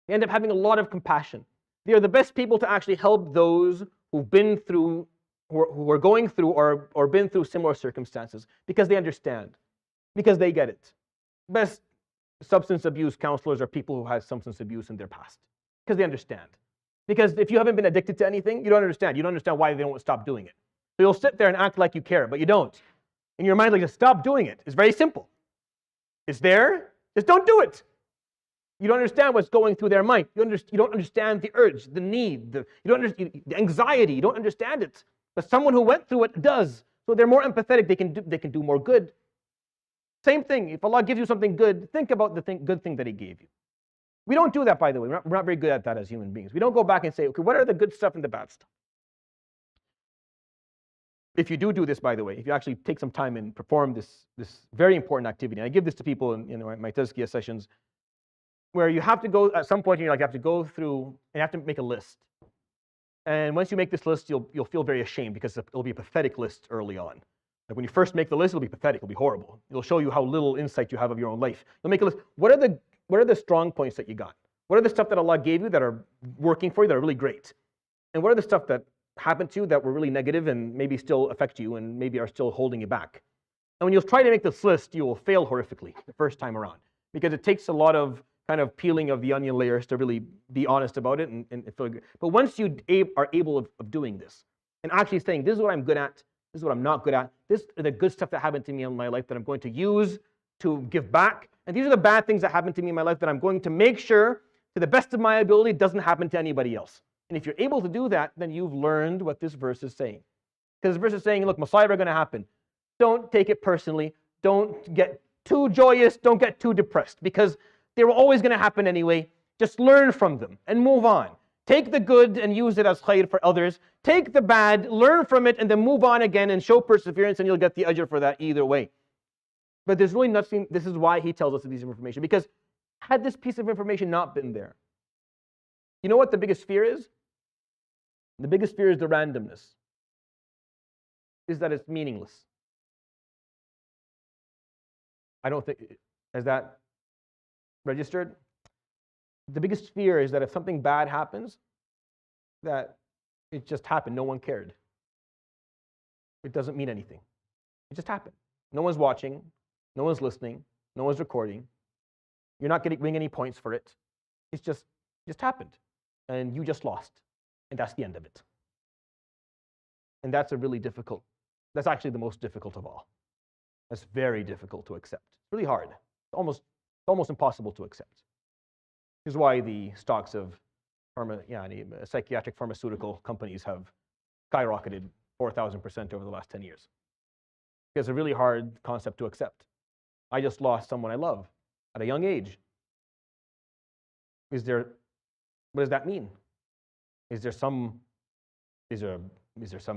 They end up having a lot of compassion. They are the best people to actually help those who've been through, who are going through or been through similar circumstances, because they understand, because they get it. Best substance abuse counselors are people who had substance abuse in their past, because they understand. Because if you haven't been addicted to anything, you don't understand. You don't understand why they don't stop doing it. So you'll sit there and act like you care, but you don't. In your mind, like, just stop doing it. It's very simple. It's there. Just don't do it. You don't understand what's going through their mind. You don't understand the urge, the need, the anxiety. You don't understand it. But someone who went through it does. So they're more empathetic. They can do more good. Same thing. If Allah gives you something good, think about the good thing that He gave you. We don't do that, by the way. We're not very good at that as human beings. We don't go back and say, okay, what are the good stuff and the bad stuff? If you do this, by the way, if you actually take some time and perform this very important activity, and I give this to people in my tazkiyah sessions, where you have to go, at some point in your life, you have to go through and you have to make a list. And once you make this list, you'll feel very ashamed because it'll be a pathetic list early on. Like when you first make the list, it'll be pathetic, it'll be horrible. It'll show you how little insight you have of your own life. You'll make a list. What are the strong points that you got? What are the stuff that Allah gave you that are working for you, that are really great? And what are the stuff that happened to you that were really negative and maybe still affect you and maybe are still holding you back? And when you'll try to make this list, you will fail horrifically the first time around, because it takes a lot of kind of peeling of the onion layers to really be honest about it and feel good. But once you are able of doing this and actually saying, this is what I'm good at, this is what I'm not good at, this are the good stuff that happened to me in my life that I'm going to use to give back, and these are the bad things that happened to me in my life that I'm going to make sure, to the best of my ability, doesn't happen to anybody else. And if you're able to do that, then you've learned what this verse is saying. Because this verse is saying, look, masa'ib are going to happen. Don't take it personally. Don't get too joyous. Don't get too depressed, because they were always going to happen anyway. Just learn from them and move on. Take the good and use it as khair for others. Take the bad, learn from it, and then move on again and show perseverance, and you'll get the ajr for that either way. But there's really nothing, this is why he tells us this piece of information, because had this piece of information not been there, you know what the biggest fear is? The biggest fear is the randomness, is that it's meaningless. I don't think, has that registered? The biggest fear is that if something bad happens, that it just happened, no one cared. It doesn't mean anything. It just happened. No one's watching, no one's listening, no one's recording. You're not getting any points for it. It's just happened, and you just lost, and that's the end of it. And that's that's actually the most difficult of all. That's very difficult to accept. It's really hard. It's almost impossible to accept. This is why the stocks of psychiatric pharmaceutical companies have skyrocketed 4,000% over the last 10 years. It's a really hard concept to accept. I just lost someone I love at a young age. What does that mean? Is there some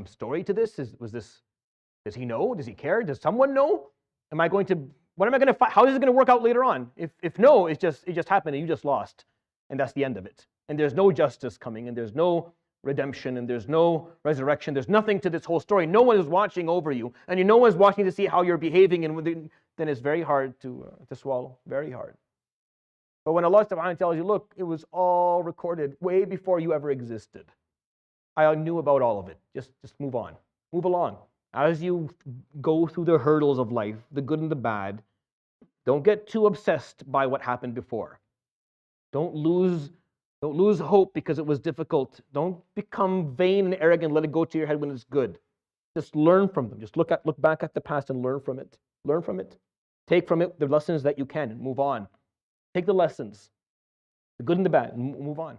story to this? Does he know? Does he care? Does someone know? What am I going to find? How is it going to work out later on? If no, it just happened and you just lost, and that's the end of it. And there's no justice coming, and there's no redemption, and there's no resurrection. There's nothing to this whole story. No one is watching over you, and no one's watching to see how you're behaving, and then it's very hard to swallow. Very hard. But when Allah subhanahu wa ta'ala tells you, look, it was all recorded way before you ever existed. I knew about all of it. Just move on. Move along. As you go through the hurdles of life, the good and the bad, don't get too obsessed by what happened before. Don't lose hope because it was difficult. Don't become vain and arrogant. Let it go to your head when it's good. Just learn from them. Just look back at the past and learn from it. Learn from it. Take from it the lessons that you can and move on. Take the lessons, the good and the bad, and move on.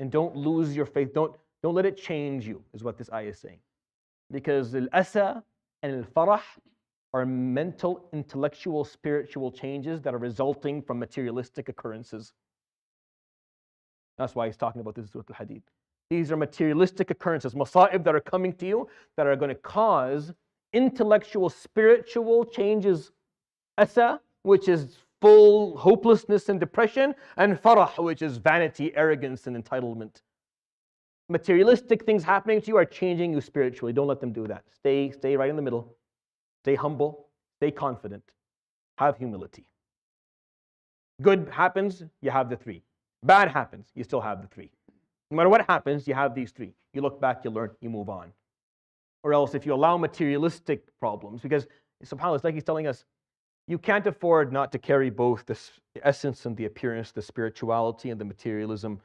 And don't lose your faith. Don't let it change you, is what this ayah is saying. Because al-asa and al-farah are mental, intellectual, spiritual changes that are resulting from materialistic occurrences. That's why he's talking about this in Surat AlHadeed. These are materialistic occurrences, masa'ib that are coming to you that are going to cause intellectual, spiritual changes. Asa, which is full hopelessness and depression, and farah, which is vanity, arrogance, and entitlement. Materialistic things happening to you are changing you spiritually. Don't let them do that. Stay right in the middle. Stay humble. Stay confident. Have humility. Good happens, you have the three. Bad happens, you still have the three. No matter what happens, you have these three. You look back, you learn, you move on. Or else if you allow materialistic problems, because subhanAllah, it's like he's telling us, you can't afford not to carry both the essence and the appearance, the spirituality and the materialism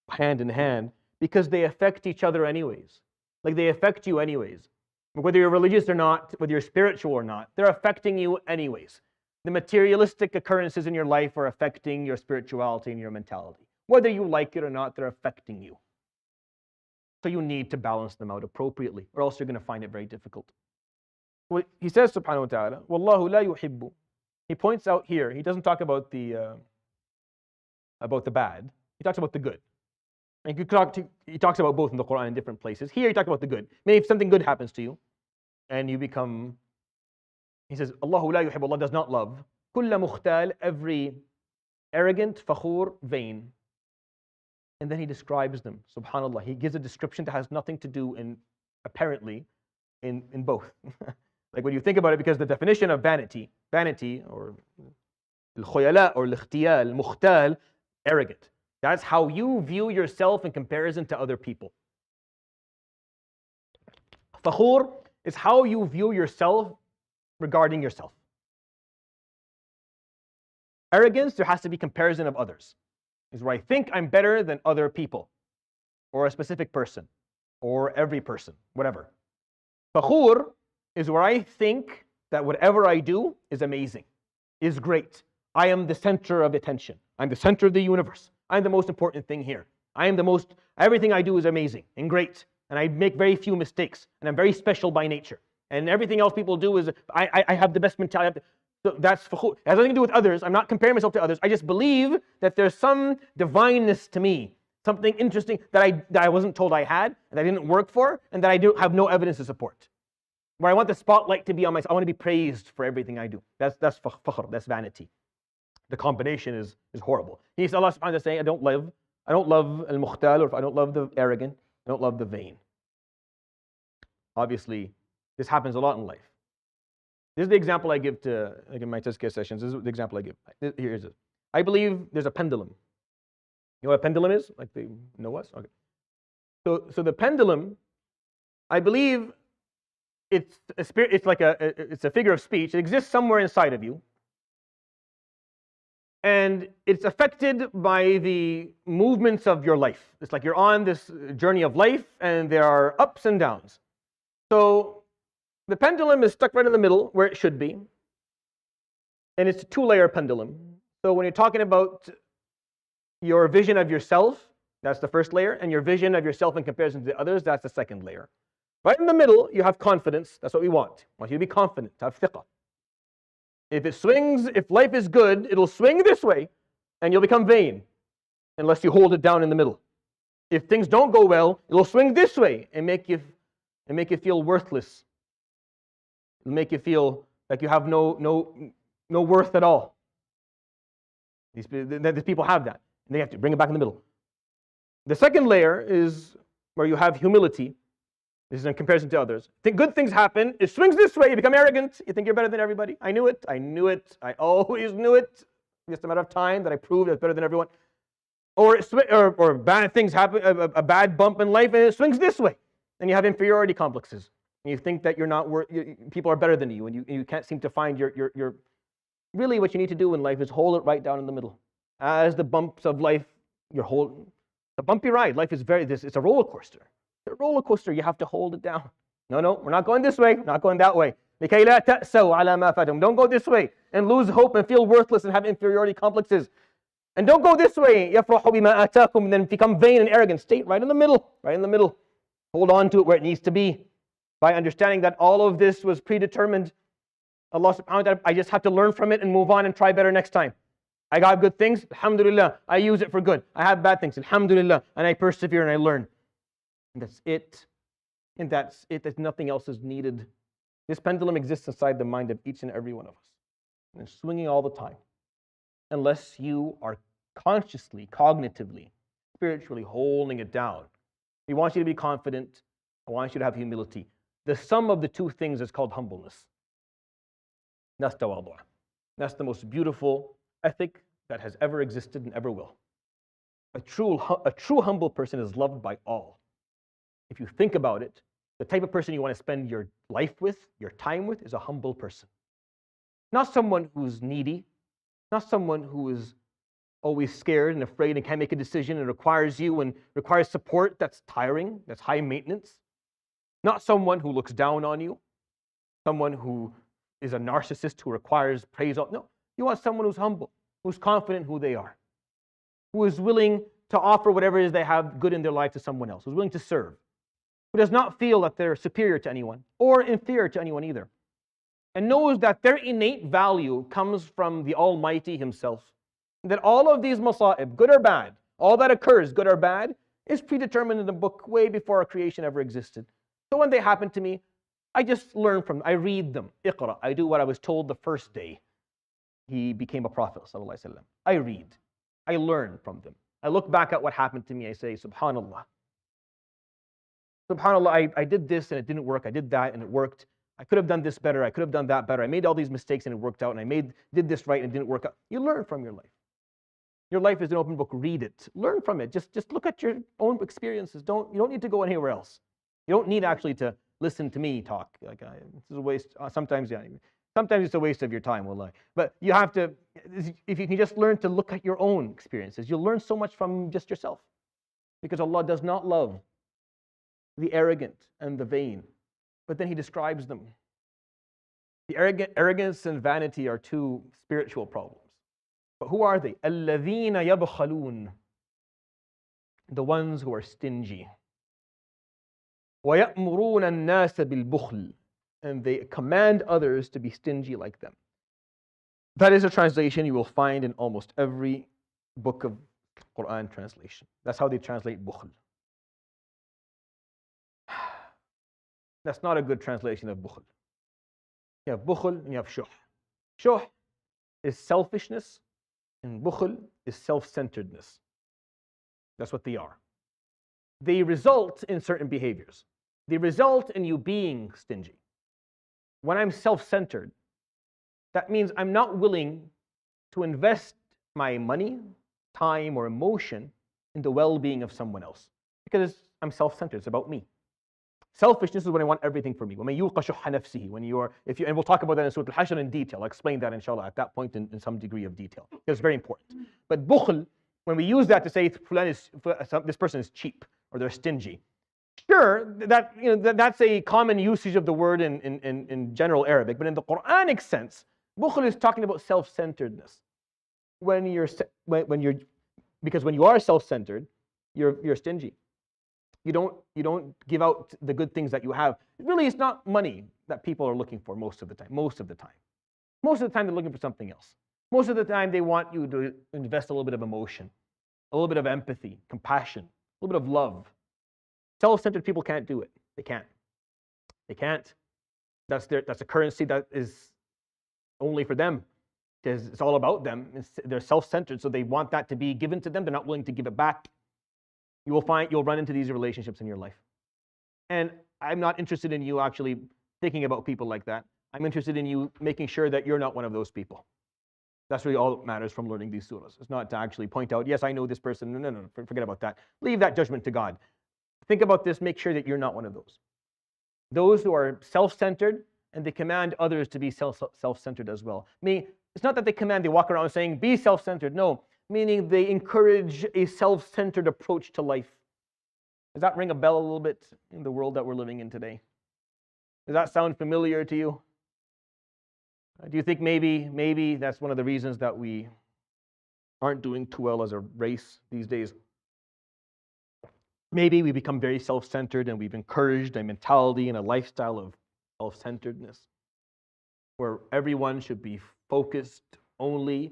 hand in hand, because they affect each other anyways. Like they affect you anyways. Whether you're religious or not, whether you're spiritual or not, they're affecting you anyways. The materialistic occurrences in your life are affecting your spirituality and your mentality. Whether you like it or not, they're affecting you. So you need to balance them out appropriately, or else you're going to find it very difficult. Well, he says, subhanahu wa ta'ala, Wallahu la yuhibbu. He points out here, he doesn't talk about the bad. He talks about the good. And he talks about both in the Quran in different places. Here he talks about the good. Maybe if something good happens to you, and you become, he says, Allahu la yuhibbu, Allah does not love, kulla mukhtal, every arrogant, fakhur, vain. And then he describes them, subhanAllah. He gives a description that has nothing to do apparently in both. Like when you think about it, because the definition of vanity or al-khuyala or al-ikhtiyal, mukhtal, arrogant. That's how you view yourself in comparison to other people. Fakhur is how you view yourself regarding yourself. Arrogance, there has to be comparison of others. Is where I think I'm better than other people, or a specific person, or every person, whatever. Fakhur is where I think that whatever I do is amazing, is great. I am the center of attention. I'm the center of the universe. I'm the most important thing here. Everything I do is amazing and great, and I make very few mistakes, and I'm very special by nature. And everything else people do is, I have the best mentality. So that's fakhur. It has nothing to do with others. I'm not comparing myself to others. I just believe that there's some divineness to me, something interesting that I wasn't told I had, and I didn't work for, and that I have no evidence to support. Where I want the spotlight to be on myself. I want to be praised for everything I do. That's fakhr, that's vanity. The combination is horrible. He says, Allah subhanahu wa ta'ala saying, I don't love al-mukhtal, or I don't love the arrogant, I don't love the vain. Obviously, this happens a lot in life. This is the example I give in my tazkiyah sessions. This is the example I give. Here is it. I believe there's a pendulum. You know what a pendulum is? Like they know what? Okay. So the pendulum, I believe it's a spirit. It's a figure of speech. It exists somewhere inside of you, and it's affected by the movements of your life. It's like you're on this journey of life, and there are ups and downs. So the pendulum is stuck right in the middle where it should be. And it's a two-layer pendulum. So when you're talking about your vision of yourself, that's the first layer, and your vision of yourself in comparison to the others, that's the second layer. Right in the middle, you have confidence. That's what we want. We want you to be confident, to have thiqah. If it swings, if life is good, it'll swing this way, and you'll become vain, unless you hold it down in the middle. If things don't go well, it'll swing this way and make you feel worthless. It'll make you feel like you have no worth at all. These people have that. And they have to bring it back in the middle. The second layer is where you have humility. This is in comparison to others. Good things happen. It swings this way. You become arrogant. You think you're better than everybody. I knew it. I always knew it. just a matter of time that I prove it's better than everyone. Or bad things happen, a bad bump in life, and it swings this way. And you have inferiority complexes. And you think that you're not people are better than you, and you can't seem to find your. Really, what you need to do in life is hold it right down in the middle. As the bumps of life, you're holding. A bumpy ride. Life is it's a roller coaster. It's a roller coaster. You have to hold it down. No, we're not going this way. Not going that way. Don't go this way and lose hope and feel worthless and have inferiority complexes. And don't go this way. And then become vain and arrogant. Stay right in the middle. Right in the middle. Hold on to it where it needs to be. By understanding that all of this was predetermined. Allah subhanahu wa ta'ala, I just have to learn from it and move on and try better next time. I got good things, alhamdulillah, I use it for good. I have bad things, alhamdulillah, and I persevere and I learn. And that's it. And that's it. That nothing else is needed. This pendulum exists inside the mind of each and every one of us. And it's swinging all the time. Unless you are consciously, cognitively, spiritually holding it down. We want you to be confident. I want you to have humility. The sum of the two things is called humbleness. That's tawadu'. That's the most beautiful ethic that has ever existed and ever will. A true humble person is loved by all. If you think about it, the type of person you want to spend your life with, your time with, is a humble person. Not someone who's needy, not someone who is always scared and afraid and can't make a decision and requires you and requires support. That's tiring, that's high maintenance. Not someone who looks down on you, someone who is a narcissist who requires praise. No, you want someone who's humble, who's confident who they are, who is willing to offer whatever it is they have good in their life to someone else, who's willing to serve, who does not feel that they're superior to anyone or inferior to anyone either, and knows that their innate value comes from the Almighty Himself, and that all of these masa'ib, good or bad, all that occurs, good or bad, is predetermined in the book way before our creation ever existed. So when they happen to me, I just learn from them. I read them. Iqra. I do what I was told the first day he became a prophet. I read. I learn from them. I look back at what happened to me. I say, Subhanallah. Subhanallah, I did this and it didn't work. I did that and it worked. I could have done this better. I could have done that better. I made all these mistakes and it worked out. And I did this right and it didn't work out. You learn from your life. Your life is an open book. Read it. Learn from it. Just look at your own experiences. You don't need to go anywhere else. You don't need actually to listen to me talk. This is a waste. Sometimes it's a waste of your time, wallahi. But you have to, if you can just learn to look at your own experiences, you'll learn so much from just yourself. Because Allah does not love the arrogant and the vain. But then He describes them. The arrogance and vanity are two spiritual problems. But who are they? الَّذِينَ يَبْخَلُونَ. The ones who are stingy. وَيَأْمُرُونَ النَّاسَ بِالْبُخْلِ. And they command others to be stingy like them. That is a translation you will find in almost every book of Quran translation. That's how they translate bukhl. That's not a good translation of bukhl. You have bukhl and you have shuh. Shuh is selfishness and bukhl is self-centeredness. That's what they are. They result in certain behaviors. They result in you being stingy. When I'm self-centered, that means I'm not willing to invest my money, time, or emotion in the well-being of someone else. Because I'm self-centered, it's about me. Selfishness is when I want everything for me. When you are, and we'll talk about that in Surat Al-Hashr in detail. I'll explain that inshallah at that point in some degree of detail. It's very important. But bukhl, when we use that to say this person is cheap or they're stingy, sure, that's a common usage of the word in general Arabic, but in the Quranic sense, bukhl is talking about self-centeredness. Because when you are self-centered, you're stingy. You don't give out the good things that you have. Really, it's not money that people are looking for most of the time. Most of the time they're looking for something else. Most of the time they want you to invest a little bit of emotion, a little bit of empathy, compassion, a little bit of love. Self-centered people can't do it. They can't. That's a currency that is only for them. Because it's all about them. They're self-centered, so they want that to be given to them. They're not willing to give it back. You'll run into these relationships in your life. And I'm not interested in you actually thinking about people like that. I'm interested in you making sure that you're not one of those people. That's really all that matters from learning these surahs. It's not to actually point out, yes, I know this person. No, no, no, forget about that. Leave that judgment to God. Think about this, make sure that you're not one of those. Those who are self-centered, and they command others to be self-centered as well. Meaning, it's not that they walk around saying, be self-centered. No, meaning they encourage a self-centered approach to life. Does that ring a bell a little bit in the world that we're living in today? Does that sound familiar to you? Do you think maybe that's one of the reasons that we aren't doing too well as a race these days? Maybe we become very self-centered and we've encouraged a mentality and a lifestyle of self-centeredness where everyone should be focused only,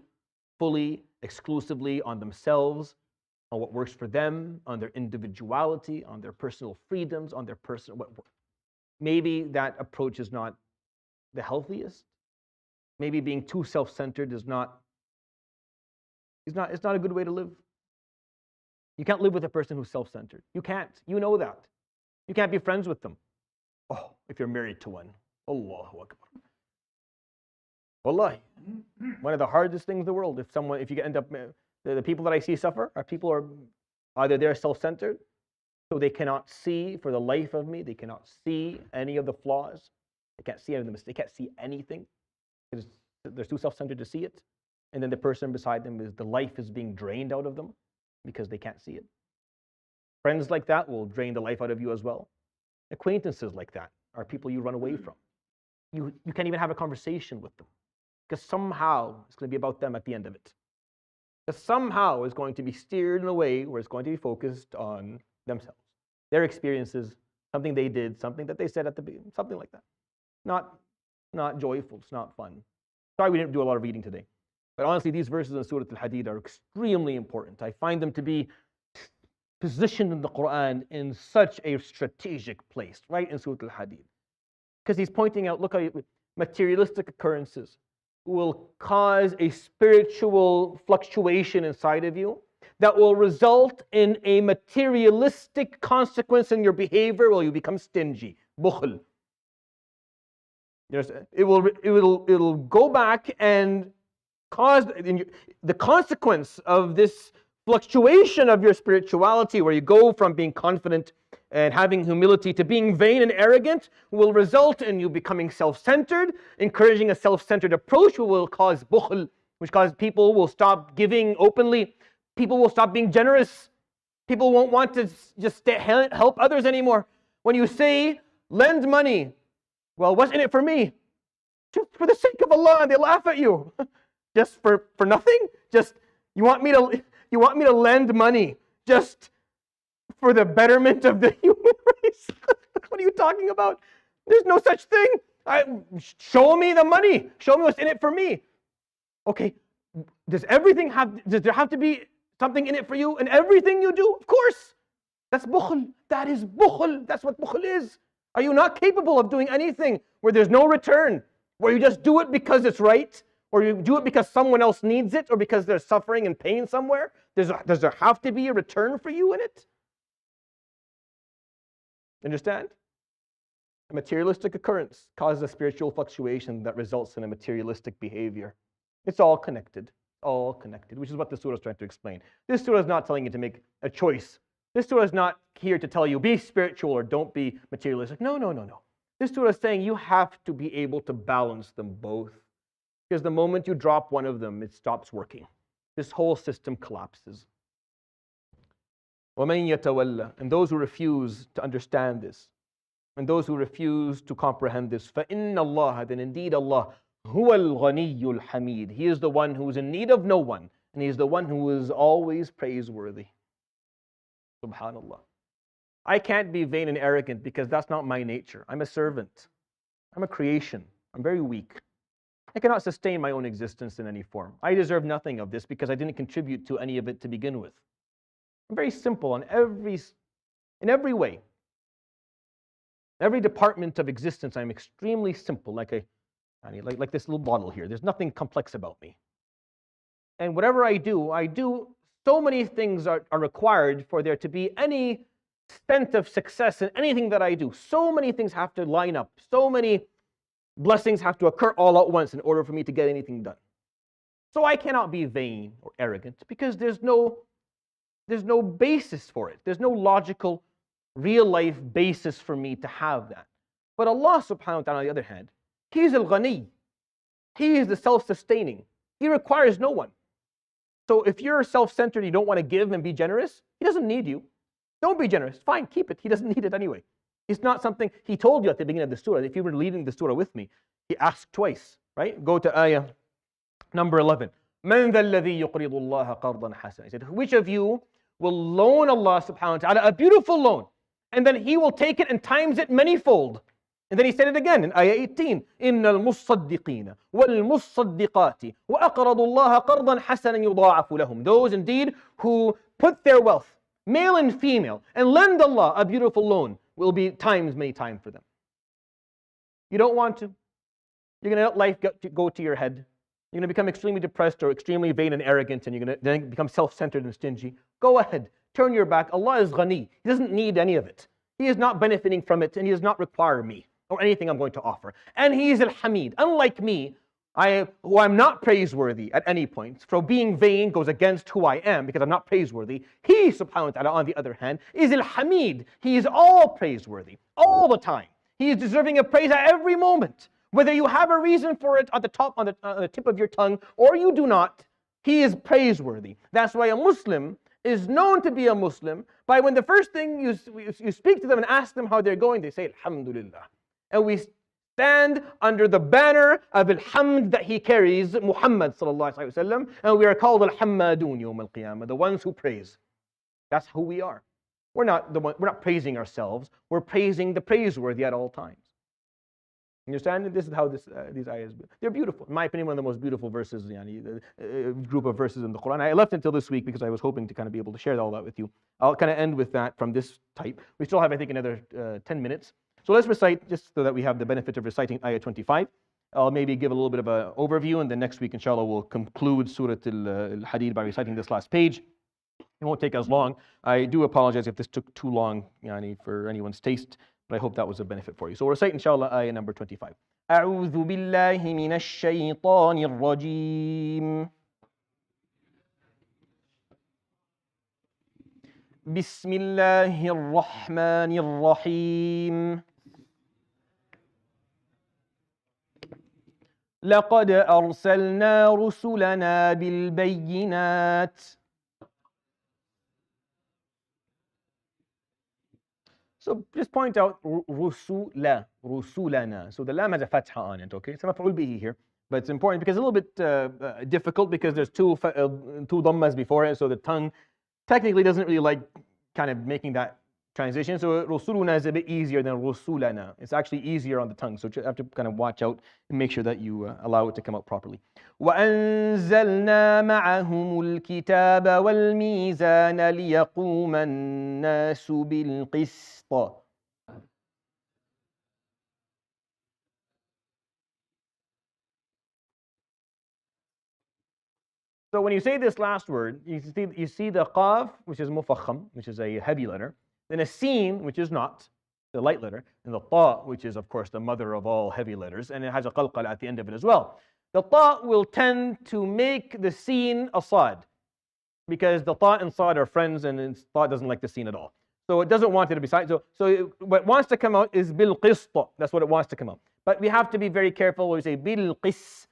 fully, exclusively on themselves, on what works for them, on their individuality, on their personal freedoms, on their personal... Maybe that approach is not the healthiest. Maybe being too self-centered is not a good way to live. You can't live with a person who's self-centered. You can't. You know that. You can't be friends with them. Oh, if you're married to one. Allahu Akbar. Wallahi. One of the hardest things in the world. If you end up, the people that I see suffer are people who are either they're self-centered, so they cannot see for the life of me, they cannot see any of the flaws. They can't see any of the mistakes. They can't see anything. They're too self-centered to see it. And then the person beside them, the life is being drained out of them because they can't see it. Friends like that will drain the life out of you as well. Acquaintances like that are people you run away from. You can't even have a conversation with them because somehow it's going to be about them at the end of it. Because somehow it's going to be steered in a way where it's going to be focused on themselves, their experiences, something they did, something that they said at the beginning, something like that. Not joyful, it's not fun. Sorry we didn't do a lot of reading today. But honestly, these verses in Surat AlHadeed are extremely important. I find them to be positioned in the Quran in such a strategic place, right in Surat AlHadeed. Because he's pointing out, look how materialistic occurrences will cause a spiritual fluctuation inside of you that will result in a materialistic consequence in your behavior where you become stingy, bukhl. It'll go back and cause the consequence of this fluctuation of your spirituality, where you go from being confident and having humility to being vain and arrogant, will result in you becoming self-centered, encouraging a self-centered approach, which will cause bukhl, which causes people will stop giving openly. People will stop being generous. People won't want to just help others anymore. When you say, lend money, well, what's in it for me? Just for the sake of Allah, they laugh at you. Just for nothing? Just you want me to lend money just for the betterment of the human race? What are you talking about? There's no such thing. Show me the money. Show me what's in it for me. Okay, does there have to be something in it for you in everything you do? Of course. That's bukhl. That is bukhl. That's what bukhl is. Are you not capable of doing anything where there's no return? Where you just do it because it's right? Or you do it because someone else needs it? Or because there's suffering and pain somewhere? Does there have to be a return for you in it? Understand? A materialistic occurrence causes a spiritual fluctuation that results in a materialistic behavior. It's all connected, which is what the surah is trying to explain. This surah is not telling you to make a choice. This surah is not here to tell you, be spiritual or don't be materialistic. No. This surah is saying you have to be able to balance them both. Because the moment you drop one of them, it stops working. This whole system collapses. وَمَنْ يَتَوَلَّ, and those who refuse to understand this, and those who refuse to comprehend this, فَإِنَّ اللَّهَ, then indeed Allah, هُوَ الْغَنِيُّ الْحَمِيدُ, He is the one who is in need of no one, and He is the one who is always praiseworthy. Subhanallah. I can't be vain and arrogant because that's not my nature. I'm a servant. I'm a creation. I'm very weak. I cannot sustain my own existence in any form. I deserve nothing of this because I didn't contribute to any of it to begin with. I'm very simple in every way. Every department of existence, I'm extremely simple, like this little bottle here. There's nothing complex about me. And whatever I do, so many things are required for there to be any extent of success in anything that I do. So many things have to line up. So many blessings have to occur all at once in order for me to get anything done. So I cannot be vain or arrogant because there's no basis for it. There's no logical, real life basis for me to have that. But Allah subhanahu wa ta'ala, on the other hand, He's al-Ghani. He is the self-sustaining. He requires no one. So if you're self-centered, you don't want to give and be generous, He doesn't need you. Don't be generous. Fine, keep it. He doesn't need it anyway. It's not something He told you at the beginning of the surah. If you were reading the surah with me, He asked twice, right? Go to ayah number 11. مَنْ ذَا الَّذِي يُقْرِضُ اللَّهَ قَرْضًا حَسَنًا. He said, which of you will loan Allah subhanahu wa ta'ala a beautiful loan, and then He will take it and times it manyfold. And then He said it again in ayah 18. إِنَّ الْمُصَّدِّقِينَ وَالْمُصَّدِّقَاتِ وَأَقْرَضُوا اللَّهَ قَرْضًا حَسَنًا يُضَاعَفُ لَهُم. Those indeed who put their wealth, male and female, and lend Allah a beautiful loan will be times many times for them. You don't want to. You're going to let life go to your head. You're going to become extremely depressed or extremely vain and arrogant, and you're going to then become self-centered and stingy. Go ahead. Turn your back. Allah is Ghani. He doesn't need any of it. He is not benefiting from it, and He does not require me or anything I'm going to offer. And He is al-Hamid. Unlike me, who I'm not praiseworthy at any point. So being vain goes against who I am because I'm not praiseworthy. He, subhanahu wa ta'ala, on the other hand, is al-Hamid. He is all praiseworthy, all the time. He is deserving of praise at every moment. Whether you have a reason for it on the tip of your tongue or you do not, He is praiseworthy. That's why a Muslim is known to be a Muslim by when the first thing you speak to them and ask them how they're going, they say, Alhamdulillah. And we stand under the banner of al-hamd that he carries, Muhammad sallallahu alaihi wasallam, and we are called al-hammadun yawm al-qiyamah, the ones who praise. That's who we are. We're not praising ourselves. We're praising the praiseworthy at all times. Understand? This is how these ayahs, they're beautiful. In my opinion, one of the most beautiful verses, group of verses in the Quran. I left until this week because I was hoping to kind of be able to share all that with you. I'll kind of end with that from this type. We still have, I think, another 10 minutes. So let's recite, just so that we have the benefit of reciting ayah 25. I'll maybe give a little bit of an overview, and then next week, inshallah, we'll conclude Surat AlHadeed by reciting this last page. It won't take as long. I do apologize if this took too long for anyone's taste, but I hope that was a benefit for you. So we'll recite, inshallah, ayah number 25. أعوذ بالله من الشيطان الرجيم. بسم الله الرحمن الرحيم. لقد أرسلنا رسلنا بالبينات. So just point out رسولنا. So the lam has a fatha on it, okay? It's مفعول به here, but it's important because it's a little bit difficult because there's two dhammas before it, so the tongue technically doesn't really like kind of making that transition. So Rasuluna is a bit easier than Rasulana. It's actually easier on the tongue. So you have to kind of watch out and make sure that you allow it to come out properly. وَأَنزَلْنَا مَعَهُمُ الْكِتَابَ وَالْمِيزَانَ لِيَقُومَ النَّاسُ بِالْقِسْطِ. So when you say this last word, you see the qaf, which is mufakham, which is a heavy letter, then a sin, which is not, the light letter, and the ta, which is of course the mother of all heavy letters, and it has a qalqal at the end of it as well. The ta will tend to make the sin a sad, because the ta and sad are friends, and ta doesn't like the sin at all. So it doesn't want it to be sad. So what wants to come out is bil qista. That's what it wants to come out. But we have to be very careful when we say bil qista.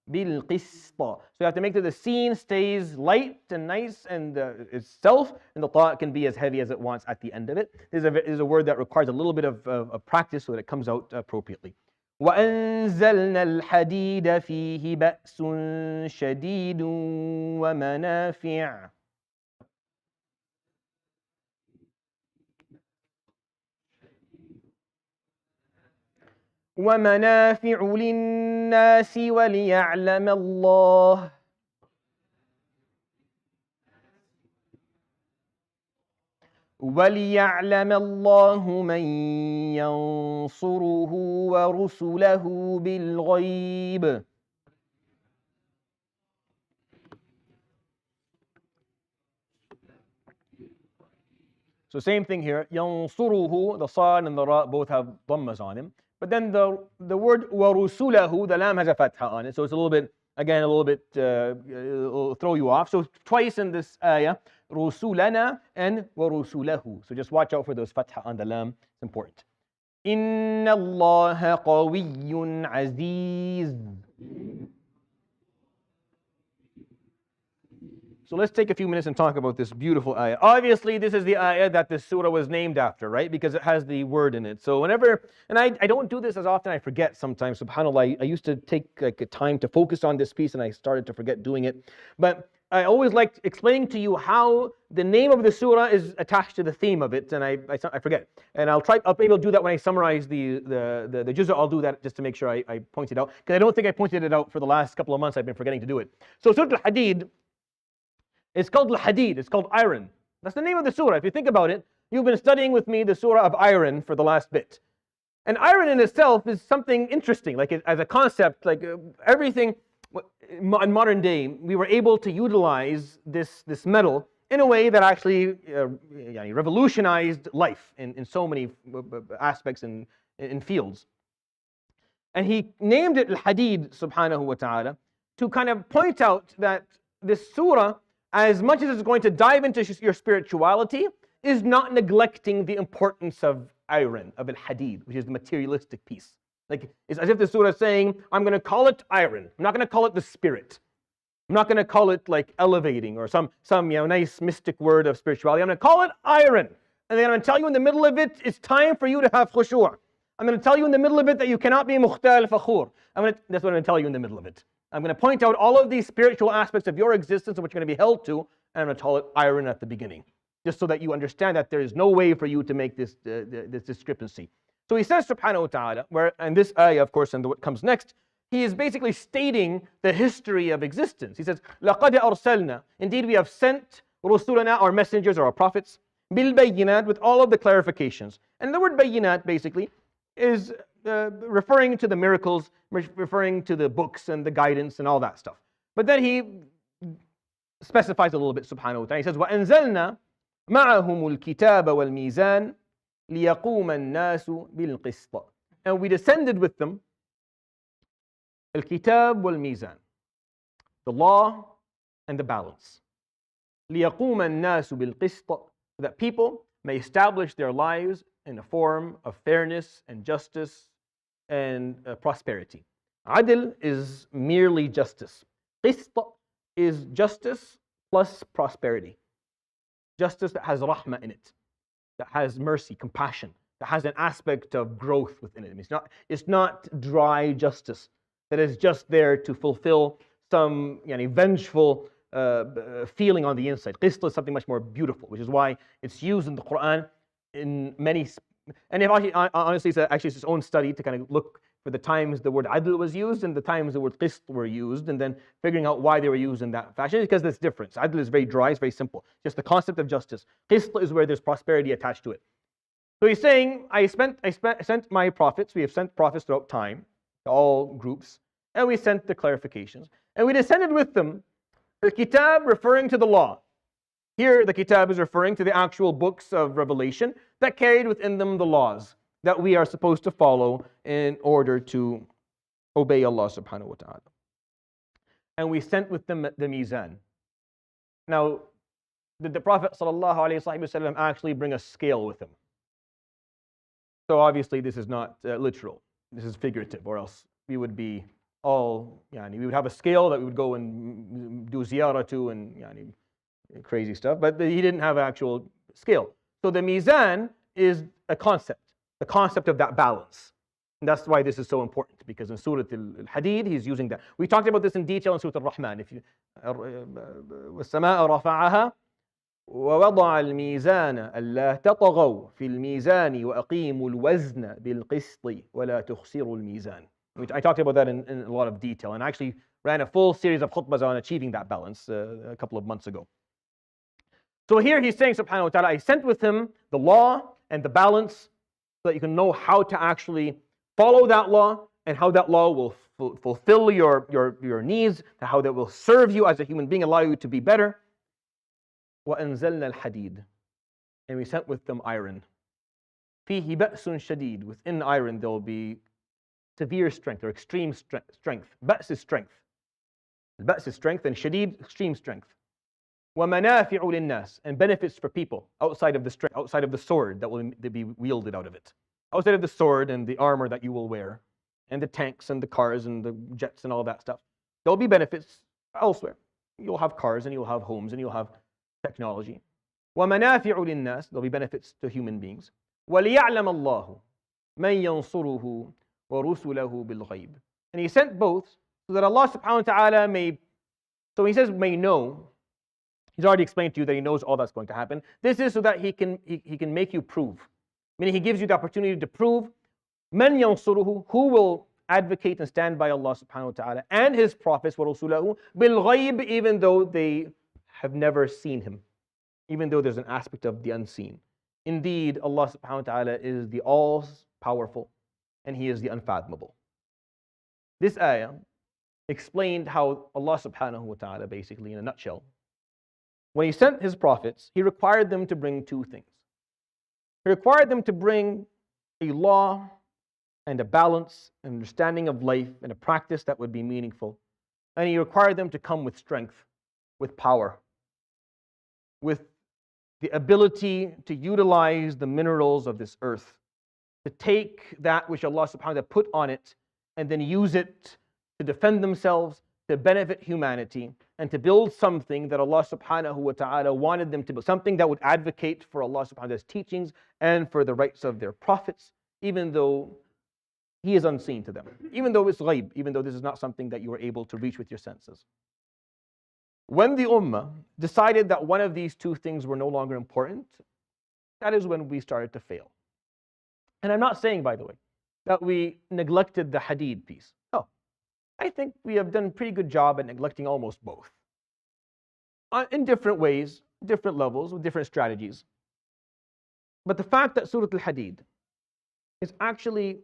Bil qista. So you have to make sure the sin stays light and nice and itself, and the ta can be as heavy as it wants at the end of it. This is a word that requires a little bit of practice so that it comes out appropriately. وَأَنزَلْنَا الْحَدِيدَ فِيهِ بَأْسٌ شَدِيدٌ وَمَنَافِعُ. وَمَنَافِعُ لِلنَّاسِ وَلِيَعْلَمَ اللَّهُ مَنْ يَنْصُرُهُ وَرُسُلَهُ بِالْغَيْبِ. So same thing here. يَنْصُرُهُ, the sad and the ra both have dhammas on them. But then the word وَرُسُلَهُ, the lam has a fatha on it, so it's a little bit Again, a little bit, it'll throw you off. So twice in this ayah, رُسُلَنَا and وَرُسُلَهُ. So just watch out for those fatha on the lam. It's important. إِنَّ اللَّهَ قَوِيٌّ عَزِيزٌ. So let's take a few minutes and talk about this beautiful ayah. Obviously, this is the ayah that this surah was named after, right? Because it has the word in it. So whenever, and I don't do this as often, I forget sometimes, subhanAllah. I used to take like a time to focus on this piece and I started to forget doing it. But I always like explaining to you how the name of the surah is attached to the theme of it, and I forget. And I'll be able to do that when I summarize the juz'ah. I'll do that just to make sure I point it out. Because I don't think I pointed it out for the last couple of months. I've been forgetting to do it. So Surat AlHadeed, it's called AlHadeed, it's called iron. That's the name of the surah. If you think about it, you've been studying with me the surah of iron for the last bit. And iron in itself is something interesting, like as a concept, like everything in modern day, we were able to utilize this metal in a way that actually revolutionized life in so many aspects and in fields. And he named it AlHadeed, subhanahu wa ta'ala, to kind of point out that this surah, as much as it's going to dive into your spirituality, is not neglecting the importance of iron, of AlHadeed, which is the materialistic piece. Like, it's as if the surah is saying, I'm going to call it iron. I'm not going to call it the spirit. I'm not going to call it like elevating or some nice mystic word of spirituality. I'm going to call it iron. And then I'm going to tell you in the middle of it, it's time for you to have khushu'. I'm going to tell you in the middle of it that you cannot be mukhtal fakhur. That's what I'm going to tell you in the middle of it. I'm going to point out all of these spiritual aspects of your existence and what you're going to be held to, and I'm going to call it iron at the beginning, just so that you understand that there is no way for you to make this discrepancy. So he says, subhanahu wa ta'ala, and this ayah, of course, and what comes next, he is basically stating the history of existence. He says, لَقَدْ أَرْسَلْنَا, indeed we have sent رُسُلَنَا, our messengers or our prophets, بِالْبَيِّنَاتِ, with all of the clarifications. And the word bayinat basically is referring to the miracles, referring to the books and the guidance and all that stuff. But then he specifies a little bit, subhanahu wa ta'ala. He says, وَأَنزَلْنَا مَعَهُمُ الْكِتَابَ وَالْمِيزَانَ لِيَقُومَ النَّاسُ بِالْقِسْطِ. And we descended with them الكتاب والميزان, the law and the balance. لِيَقُومَ النَّاسُ بِالْقِسْطِ, that people may establish their lives in a form of fairness and justice and prosperity. Adl is merely justice. Qist is justice plus prosperity. Justice that has rahmah in it, that has mercy, compassion, that has an aspect of growth within it. It's not dry justice that is just there to fulfill some vengeful feeling on the inside. Qist is something much more beautiful, which is why it's used in the Quran in many. And if honestly, it's its own study to kind of look for the times the word adl was used and the times the word qist were used, and then figuring out why they were used in that fashion, because there's difference. Adl is very dry, it's very simple. Just the concept of justice. Qist is where there's prosperity attached to it. So he's saying, I sent my prophets, we have sent prophets throughout time, to all groups, and we sent the clarifications. And we descended with them, the kitab referring to the law. Here, the kitab is referring to the actual books of revelation that carried within them the laws that we are supposed to follow in order to obey Allah subhanahu wa ta'ala. And we sent with them the mizan. Now, did the Prophet sallallahu alaihi wasallam actually bring a scale with him? So obviously this is not literal. This is figurative, or else we would be all, we would have a scale that we would go and do ziyarah to and crazy stuff, but he didn't have an actual scale. So the mizan is a concept, the concept of that balance. And that's why this is so important, because in Surat AlHadeed, he's using that. We talked about this in detail in Surat Ar-Rahman. If you, وَالسَّمَاءَ رَفَعَهَا وَوَضَعَ الْمِيزَانَ أَلَّا تَطَغَوْا فِي الْمِيزَانِ وَأَقِيمُوا الْوَزْنَ بِالْقِسْطِ وَلَا تُخْسِرُوا الْمِيزَانِ. I talked about that in a lot of detail, and actually ran a full series of khutbahs on achieving that balance a couple of months ago. So here he's saying, subhanahu wa ta'ala, I sent with him the law and the balance so that you can know how to actually follow that law and how that law will fulfill your needs, how that will serve you as a human being, allow you to be better. وَأَنزَلْنَا الْحَدِيدِ, and we sent with them iron. فِيهِ بَأْسٌ شَدِيدٌ, within iron there will be severe strength or extreme strength. Ba's is strength. Al-ba's is strength, and shadid, extreme strength. وَمَنَافِعُ لِلنَّاسِ, and benefits for people outside of the strength, outside of the sword that will be wielded out of it. Outside of the sword and the armor that you will wear, and the tanks and the cars and the jets and all that stuff. There'll be benefits elsewhere. You'll have cars and you'll have homes and you'll have technology. وَمَنَافِعُ لِلنَّاسِ, there'll be benefits to human beings. وَلِيَعْلَمَ اللَّهُ مَنْ يَنصُرُهُ وَرُسُلَهُ بِالْغَيْبِ. And he sent both so that Allah subhanahu wa ta'ala may, so he says may know. He's already explained to you that he knows all that's going to happen. This is so that he can make you prove. Meaning he gives you the opportunity to prove مَنْ يَنصُرُهُ, who will advocate and stand by Allah subhanahu wa ta'ala and His prophets وَرُسُلَهُ بِالْغَيْبِ, even though they have never seen Him, even though there's an aspect of the unseen. Indeed, Allah subhanahu wa ta'ala is the all-powerful and He is the unfathomable. This ayah explained how Allah subhanahu wa ta'ala, basically in a nutshell, when He sent His prophets, He required them to bring two things. He required them to bring a law and a balance, an understanding of life, and a practice that would be meaningful. And He required them to come with strength, with power, with the ability to utilize the minerals of this earth, to take that which Allah subhanahu wa ta'ala put on it and then use it to defend themselves, to benefit humanity, and to build something that Allah subhanahu wa ta'ala wanted them to build, something that would advocate for Allah subhanahu wa ta'ala's teachings and for the rights of their prophets, even though He is unseen to them, even though it's ghaib, even though this is not something that you are able to reach with your senses. When the ummah decided that one of these two things were no longer important, that is when we started to fail. And I'm not saying, by the way, that we neglected the Hadid piece. No, I think we have done a pretty good job at neglecting almost both. In different ways, different levels, with different strategies. But the fact that Surat Al-Hadeed is actually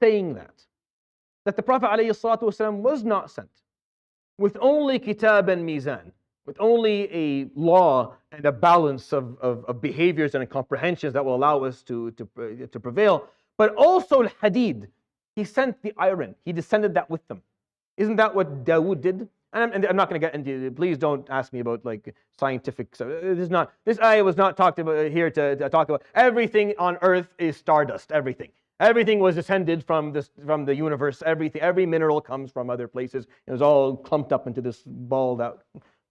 saying that the Prophet ﷺ was not sent with only kitab and mizan, with only a law and a balance of behaviors and comprehensions that will allow us to prevail, but also Al-Hadeed. He sent the iron. He descended that with them. Isn't that what Dawood did? And I'm not going to get into, please don't ask me about like scientific stuff. This ayah was not talked about here to talk about. Everything on earth is stardust, everything. Everything was descended from the universe. Every mineral comes from other places. It was all clumped up into this ball that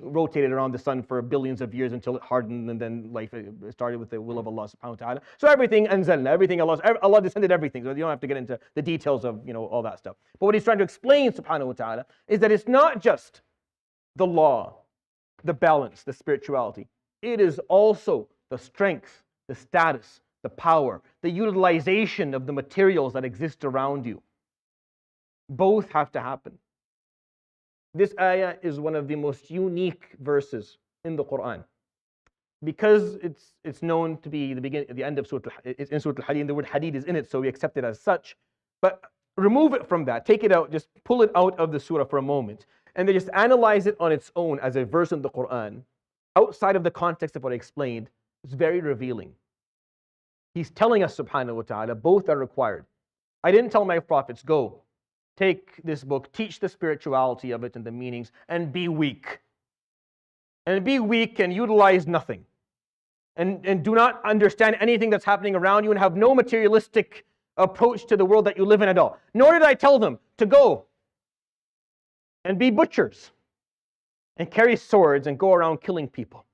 rotated around the sun for billions of years until it hardened, and then life started with the will of Allah subhanahu wa ta'ala. So everything anzalna, everything Allah descended everything. So you don't have to get into the details of all that stuff. But what He's trying to explain subhanahu wa ta'ala is that it's not just the law, the balance, the spirituality. It is also the strength, the status, the power, the utilization of the materials that exist around you. Both have to happen. This ayah is one of the most unique verses in the Quran because it's known to be the end of Surat in Surat Al-Hadeed. The word Hadeed is in it, so we accept it as such. But remove it from that, take it out, just pull it out of the surah for a moment, and then just analyze it on its own as a verse in the Quran, outside of the context of what I explained. It's very revealing. He's telling us, subhanahu wa ta'ala, both are required. I didn't tell my prophets, go, take this book, teach the spirituality of it and the meanings, and be weak. And be weak and utilize nothing. And do not understand anything that's happening around you and have no materialistic approach to the world that you live in at all. Nor did I tell them to go and be butchers and carry swords and go around killing people.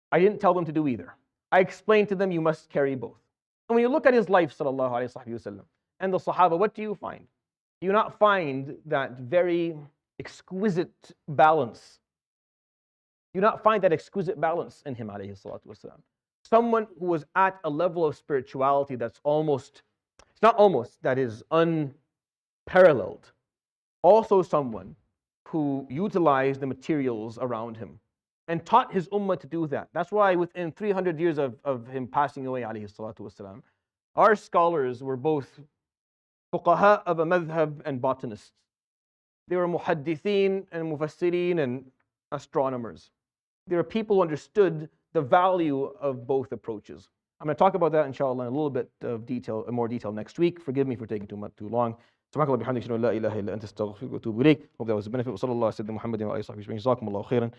I didn't tell them to do either. I explained to them you must carry both. And when you look at his life, sallallahu alayhi wa sallam, and the Sahaba, what do you find? Do you not find that very exquisite balance? Do you not find that exquisite balance in him, alayhi salatu wasalam? Someone who was at a level of spirituality that's that is unparalleled. Also someone who utilized the materials around him and taught his ummah to do that. That's why within 300 years of him passing away, alayhi salatu wasalam, our scholars were both fuqaha of a madhab and botanists. They were muhaddithin and mufassirin and astronomers. They were people who understood the value of both approaches. I'm going to talk about that inshallah in a little bit of detail, more detail next week. Forgive me for taking too long. سبحانك اللهم وبحمدك اشهد ان لا اله الا انت استغفرك واتوب اليك. Hope that was a benefit. وصلى الله على سيدنا محمد وعلى اله وصحبه اجمعين. جزاكم الله خيرا.